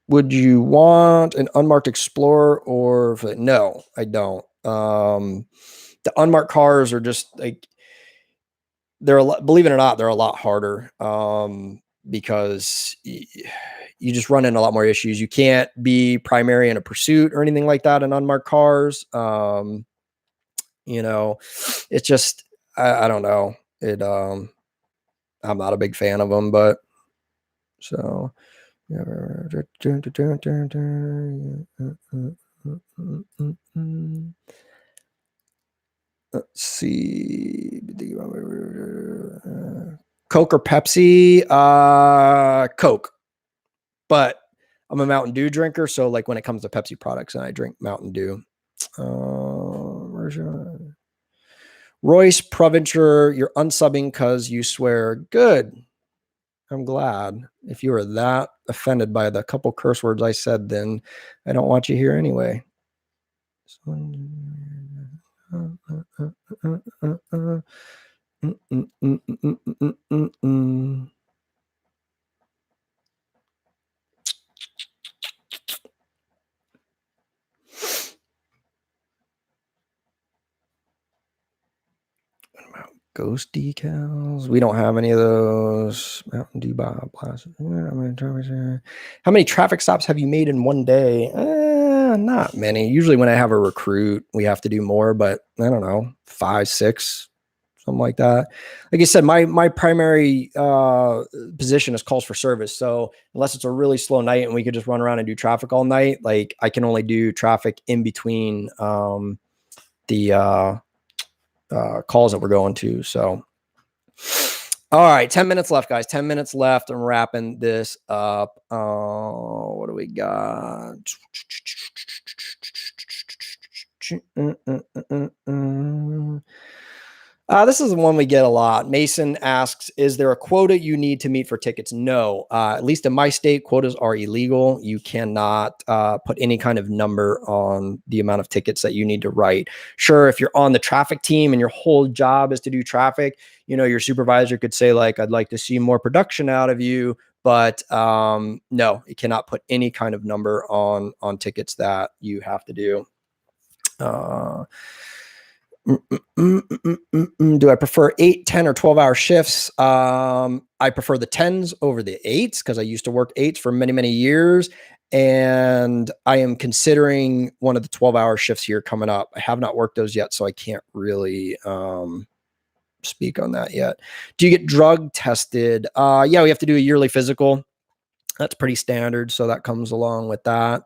Speaker 1: Would you want an unmarked Explorer or no, I don't. The unmarked cars are just like, they're believe it or not, they're a lot harder because you just run into a lot more issues. You can't be primary in a pursuit or anything like that in unmarked cars. You know, it's just, I don't know. I'm not a big fan of them, but so. Let's see. Coke or Pepsi? Coke. But I'm a Mountain Dew drinker, so like when it comes to Pepsi products, and I drink Mountain Dew. Royce Provencher, you're unsubbing because you swear. Good. I'm glad. If you were that offended by the couple curse words I said, then I don't want you here anyway. Ghost decals. We don't have any of those. Mountain Dew Bob. How many traffic stops have you made in one day? Not many. Usually when I have a recruit, we have to do more, but I don't know, 5, 6, something like that. Like I said, my primary position is calls for service. So unless it's a really slow night and we could just run around and do traffic all night, like I can only do traffic in between the calls that we're going to. So, all right, 10 minutes left, guys. 10 minutes left. I'm wrapping this up. What do we got? This is the one we get a lot. Mason asks, is there a quota you need to meet for tickets? No. At least in my state, quotas are illegal. You cannot put any kind of number on the amount of tickets that you need to write. Sure, if you're on the traffic team and your whole job is to do traffic, you know, your supervisor could say, like, I'd like to see more production out of you. But no, you cannot put any kind of number on tickets that you have to do. Do I prefer 8, 10, or 12-hour shifts? I prefer the 10s over the 8s because I used to work 8s for many, many years. And I am considering one of the 12-hour shifts here coming up. I have not worked those yet, so I can't really speak on that yet. Do you get drug tested? Yeah, we have to do a yearly physical. That's pretty standard, so that comes along with that.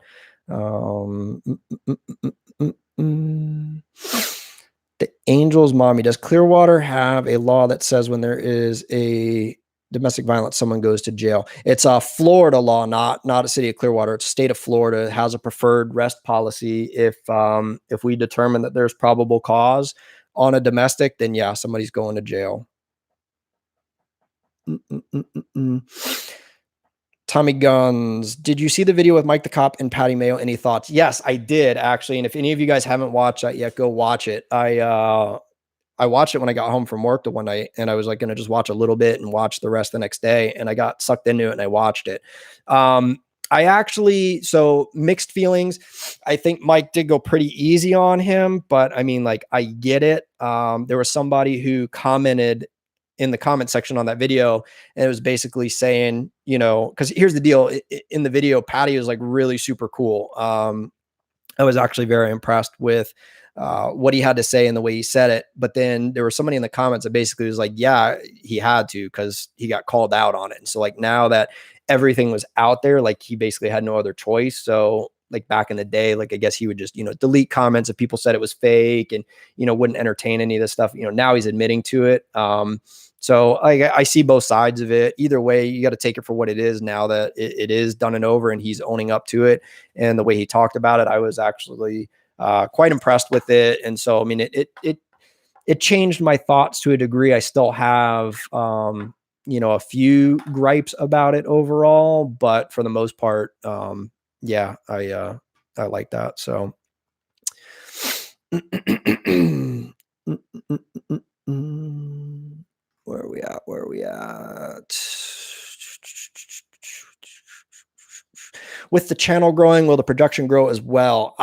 Speaker 1: The Angels mommy, does Clearwater have a law that says when there is a domestic violence, someone goes to jail? It's a Florida law, not a city of Clearwater. It's state of Florida. It has a preferred rest policy. If we determine that there's probable cause on a domestic, then yeah, somebody's going to jail. Tommy Guns, did you see the video with Mike the Cop and Patty Mayo? Any thoughts? Yes, I did actually. And if any of you guys haven't watched that yet, go watch it. I watched it when I got home from work the one night, and I was like going to just watch a little bit and watch the rest the next day. And I got sucked into it and I watched it. So mixed feelings. I think Mike did go pretty easy on him, but I mean, like, I get it. There was somebody who commented in the comment section on that video, and it was basically saying, you know, because here's the deal. In the video, Patty was like really super cool. I was actually very impressed with what he had to say and the way he said it. But then there was somebody in the comments that basically was like, yeah, he had to, because he got called out on it. And so like now that everything was out there, like he basically had no other choice. So like back in the day, like I guess he would just, you know, delete comments if people said it was fake and, you know, wouldn't entertain any of this stuff. You know, now he's admitting to it. So I see both sides of it. Either way, you got to take it for what it is now that it is done and over and he's owning up to it. And the way he talked about it, I was actually quite impressed with it. And so, I mean, it changed my thoughts to a degree. I still have, you know, a few gripes about it overall, but for the most part, yeah, I like that. So. Where are we at? with the channel growing, will the production grow as well?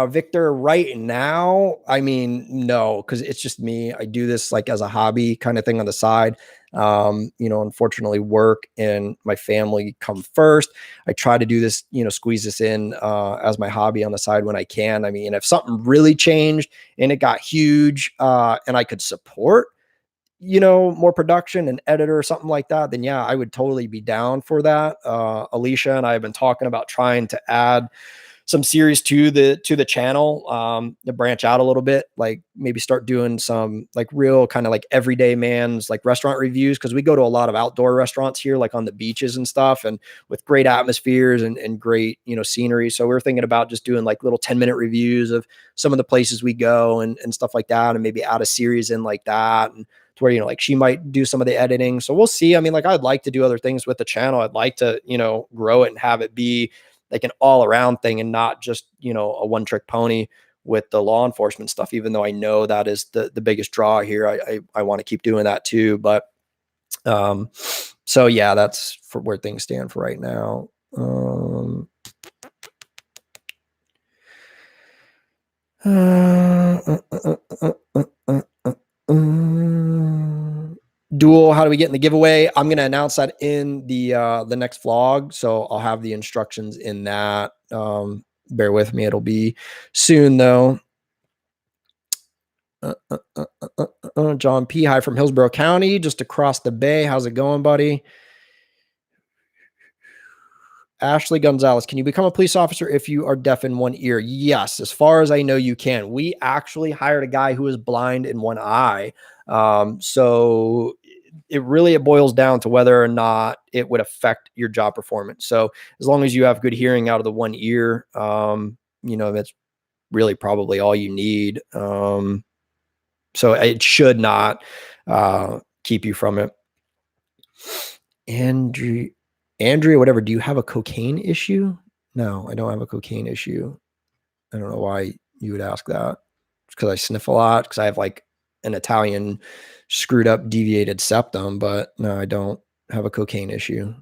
Speaker 1: Victor, right now, I mean, no, because it's just me. I do this like as a hobby kind of thing on the side. Unfortunately, work and my family come first. I try to do this, squeeze this in as my hobby on the side when I can. I mean, if something really changed and it got huge and I could support, more production and editor or something like that, then yeah, I would totally be down for that. Alicia and I have been talking about trying to add some series to the channel, to branch out a little bit, like maybe start doing some like real kind of like everyday man's like restaurant reviews, because we go to a lot of outdoor restaurants here, like on the beaches and stuff, and with great atmospheres and great scenery. So we're thinking about just doing like little 10-minute reviews of some of the places we go and stuff like that, and maybe add a series in like that, and to where like she might do some of the editing. So we'll see. I mean, like I'd like to do other things with the channel. I'd like to grow it and have it be like an all around thing and not just, a one trick pony with the law enforcement stuff, even though I know that is the biggest draw here. I want to keep doing that too. But, so yeah, that's for where things stand for right now. Duel, how do we get in the giveaway? I'm going to announce that in the next vlog, so I'll have the instructions in that. Bear with me, it'll be soon though. John P. Hi from Hillsborough County, just across the bay. How's it going, buddy? Ashley Gonzalez, can you become a police officer if you are deaf in one ear? Yes, as far as I know, you can. We actually hired a guy who is blind in one eye. So it boils down to whether or not it would affect your job performance. So as long as you have good hearing out of the one ear, that's really probably all you need. So it should not keep you from it. Andrea, whatever, do you have a cocaine issue? No, I don't have a cocaine issue. I don't know why you would ask that. It's because I sniff a lot, because I have like an Italian screwed up deviated septum, but no, I don't have a cocaine issue.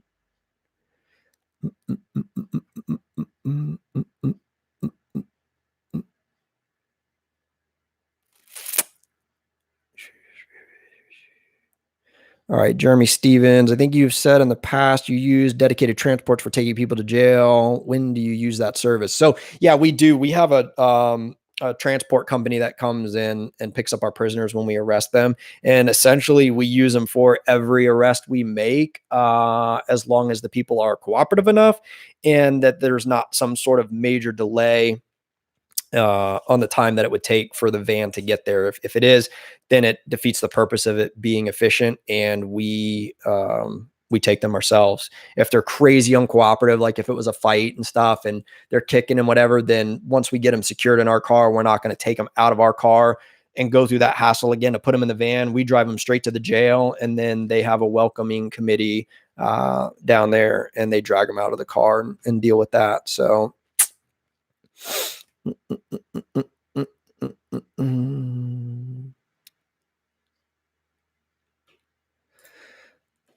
Speaker 1: All right, Jeremy Stevens, I think you've said in the past you use dedicated transports for taking people to jail. When do you use that service? So yeah, we do. We have a transport company that comes in and picks up our prisoners when we arrest them. And essentially we use them for every arrest we make, as long as the people are cooperative enough and that there's not some sort of major delay on the time that it would take for the van to get there. If it is, then it defeats the purpose of it being efficient, and we take them ourselves. If they're crazy uncooperative, like if it was a fight and stuff and they're kicking and whatever, then once we get them secured in our car, we're not going to take them out of our car and go through that hassle again to put them in the van. We drive them straight to the jail, and then they have a welcoming committee down there, and they drag them out of the car and deal with that. So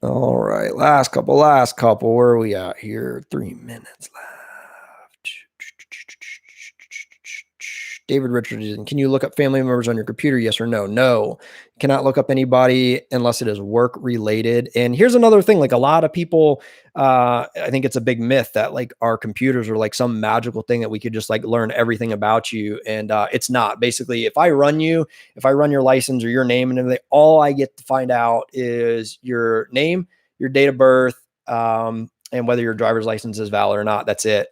Speaker 1: all right, last couple. Where are we at here? 3 minutes left. David Richardson, can you look up family members on your computer? Yes or no? No, cannot look up anybody unless it is work related. And here's another thing, like a lot of people, I think it's a big myth that like our computers are like some magical thing that we could just like learn everything about you. And it's not. Basically, if I run your license or your name and everything, all I get to find out is your name, your date of birth, and whether your driver's license is valid or not. That's it.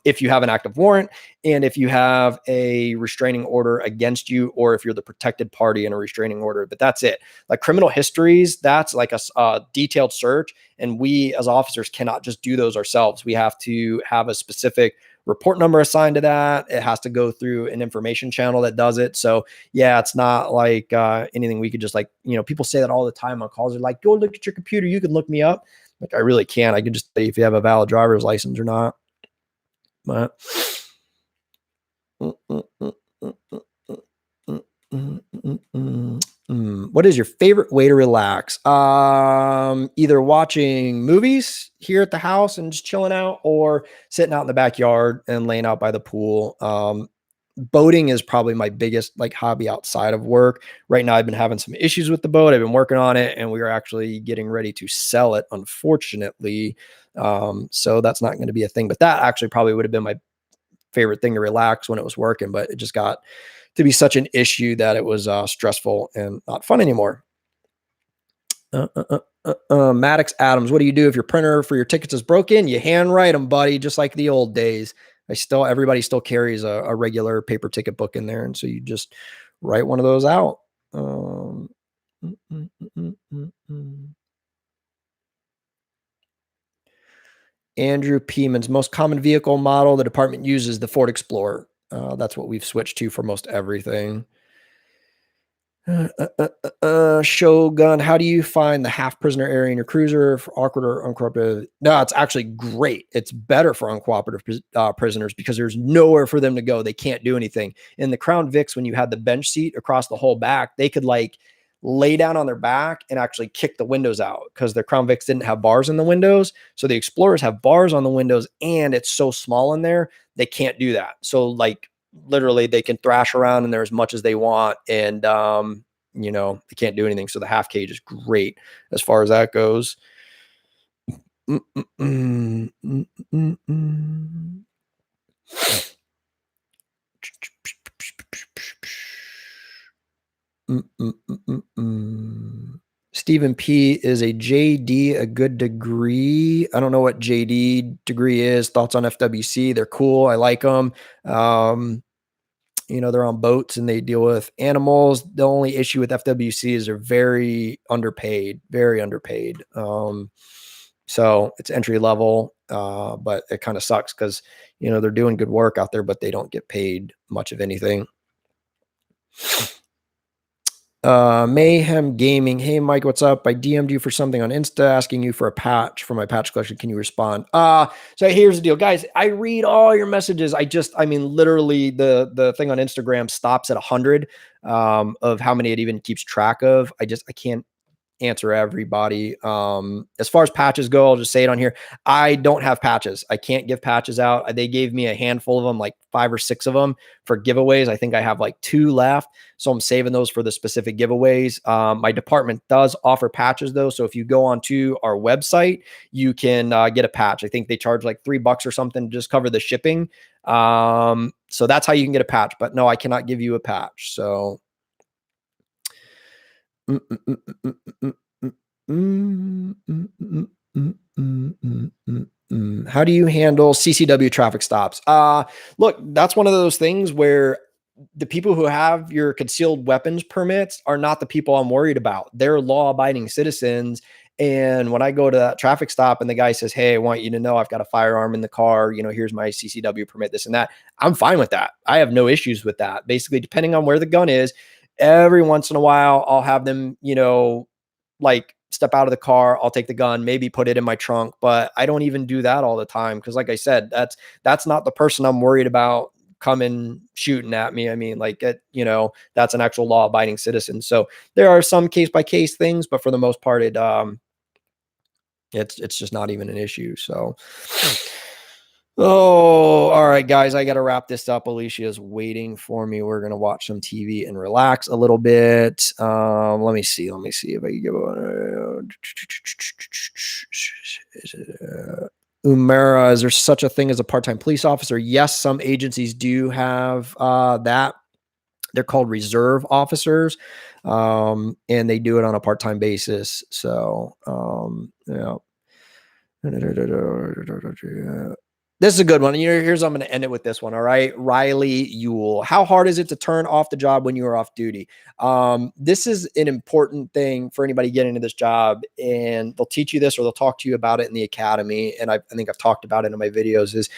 Speaker 1: If you have an active warrant, and if you have a restraining order against you, or if you're the protected party in a restraining order, but that's it. Like criminal histories, that's like a detailed search. And we as officers cannot just do those ourselves. We have to have a specific report number assigned to that. It has to go through an information channel that does it. So yeah, it's not like anything we could just like, people say that all the time on calls. They're like, go look at your computer. You can look me up. Like, I really can't. I can just say if you have a valid driver's license or not. But What is your favorite way to relax? Either watching movies here at the house and just chilling out, or sitting out in the backyard and laying out by the pool. Boating is probably my biggest like hobby outside of work. Right now, I've been having some issues with the boat. I've been working on it, and we are actually getting ready to sell it, unfortunately. So that's not going to be a thing. But that actually probably would have been my favorite thing to relax when it was working, but it just got to be such an issue that it was stressful and not fun anymore. Maddox Adams, what do you do if your printer for your tickets is broken? You handwrite them, buddy, just like the old days. Everybody still carries a regular paper ticket book in there, and so you just write one of those out. Andrew Peeman's most common vehicle model the department uses the Ford Explorer. That's what we've switched to for most everything. Shogun, how do you find the half prisoner area in your cruiser for awkward or uncooperative? No, it's actually great. It's better for uncooperative prisoners because there's nowhere for them to go. They can't do anything. In the Crown Vics, when you had the bench seat across the whole back, they could like lay down on their back and actually kick the windows out because the Crown Vics didn't have bars in the windows. So the Explorers have bars on the windows, and it's so small in there, they can't do that. So like literally they can thrash around in there as much as they want, and they can't do anything. So the half cage is great as far as that goes. Stephen P. Is a JD a good degree? I don't know what JD degree is. Thoughts on FWC? They're cool. I like them. They're on boats and they deal with animals. The only issue with FWC is they're very underpaid. So it's entry level, but it kind of sucks because, they're doing good work out there, but they don't get paid much of anything. Mayhem Gaming. Hey, Mike, what's up? I DM'd you for something on Insta asking you for a patch for my patch collection. Can you respond? So here's the deal, guys. I read all your messages. Literally the thing on Instagram stops at 100 of how many it even keeps track of. I can't answer everybody. As far as patches go, I'll just say it on here. I don't have patches. I can't give patches out. They gave me a handful of them, like 5 or 6 of them for giveaways. I think I have like 2 left. So I'm saving those for the specific giveaways. My department does offer patches though. So if you go onto our website, you can get a patch. I think they charge like $3 or something to just cover the shipping. So that's how you can get a patch, but no, I cannot give you a patch. So how do you handle CCW traffic stops? Look, that's one of those things where the people who have your concealed weapons permits are not the people I'm worried about. They're law-abiding citizens. And when I go to that traffic stop and the guy says, hey, I want you to know I've got a firearm in the car, here's my CCW permit, this and that, I'm fine with that. I have no issues with that. Basically, depending on where the gun is, every once in a while, I'll have them, like step out of the car. I'll take the gun, maybe put it in my trunk, but I don't even do that all the time. Cause like I said, that's not the person I'm worried about coming shooting at me. I mean, that's an actual law abiding citizen. So there are some case by case things, but for the most part, it's just not even an issue. So, oh, all right, guys, I got to wrap this up. Alicia's waiting for me. We're going to watch some TV and relax a little bit. Let me see if I can give Umera, is there such a thing as a part-time police officer? Yes, some agencies do have that. They're called reserve officers, and they do it on a part-time basis. So, yeah. This is a good one. Here's I'm going to end it with this one. All right. Riley Ewell. How hard is it to turn off the job when you are off duty? This is an important thing for anybody getting into this job, and they'll teach you this or they'll talk to you about it in the academy. And I think I've talked about it in my videos is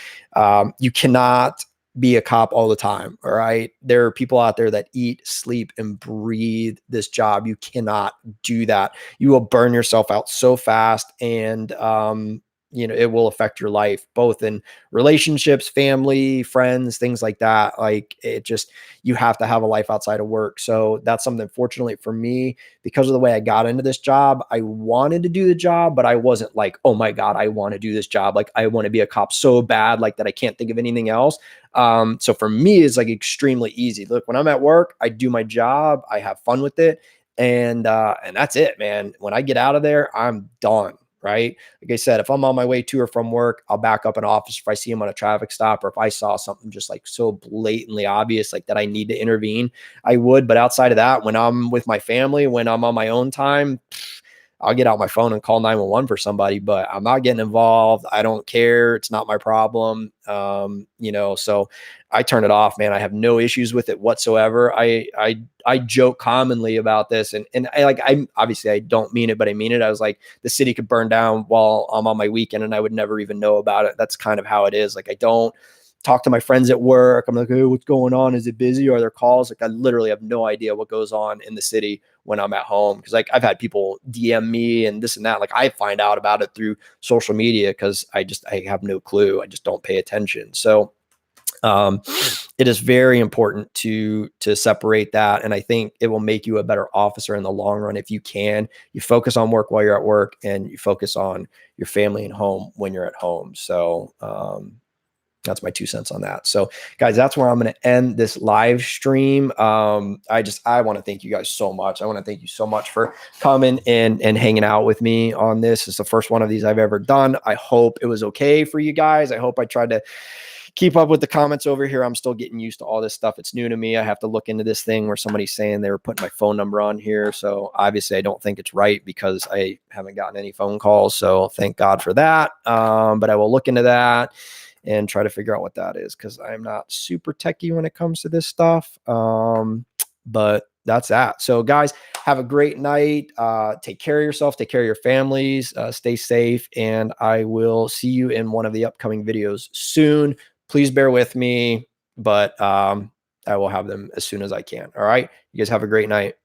Speaker 1: you cannot be a cop all the time. All right. There are people out there that eat, sleep, and breathe this job. You cannot do that. You will burn yourself out so fast. And it will affect your life, both in relationships, family, friends, things like that. Like it just, you have to have a life outside of work. So that's something, fortunately for me, because of the way I got into this job, I wanted to do the job, but I wasn't like, oh my God, I want to do this job. Like I want to be a cop so bad, like that I can't think of anything else. So for me, it's like extremely easy. Look, when I'm at work, I do my job, I have fun with it. And that's it, man. When I get out of there, I'm done. Right. Like I said, if I'm on my way to or from work, I'll back up an officer if I see him on a traffic stop, or if I saw something just like so blatantly obvious, like that I need to intervene, I would. But outside of that, when I'm with my family, when I'm on my own time, I'll get out my phone and call 911 for somebody, but I'm not getting involved. I don't care. It's not my problem. So I turn it off, man. I have no issues with it whatsoever. I joke commonly about this, and I obviously I don't mean it, but I mean it. I was like, the city could burn down while I'm on my weekend and I would never even know about it. That's kind of how it is. Like I don't talk to my friends at work. I'm like, hey, what's going on? Is it busy? Are there calls? Like I literally have no idea what goes on in the city when I'm at home. Cause like I've had people DM me and this and that. Like I find out about it through social media because I have no clue. I just don't pay attention. So um, it is very important to separate that. And I think it will make you a better officer in the long run. If you focus on work while you're at work, and you focus on your family and home when you're at home. So, that's my 2 cents on that. So guys, that's where I'm going to end this live stream. I want to thank you guys so much. I want to thank you so much for coming and hanging out with me on this. It's the first one of these I've ever done. I hope it was okay for you guys. I hope I tried to keep up with the comments over here. I'm still getting used to all this stuff. It's new to me. I have to look into this thing where somebody's saying they were putting my phone number on here. So obviously I don't think it's right because I haven't gotten any phone calls. So thank God for that. But I will look into that and try to figure out what that is, because I'm not super techie when it comes to this stuff. But that's that. So guys, have a great night. Take care of yourself, take care of your families, stay safe, and I will see you in one of the upcoming videos soon. Please bear with me, but I will have them as soon as I can. All right. You guys have a great night.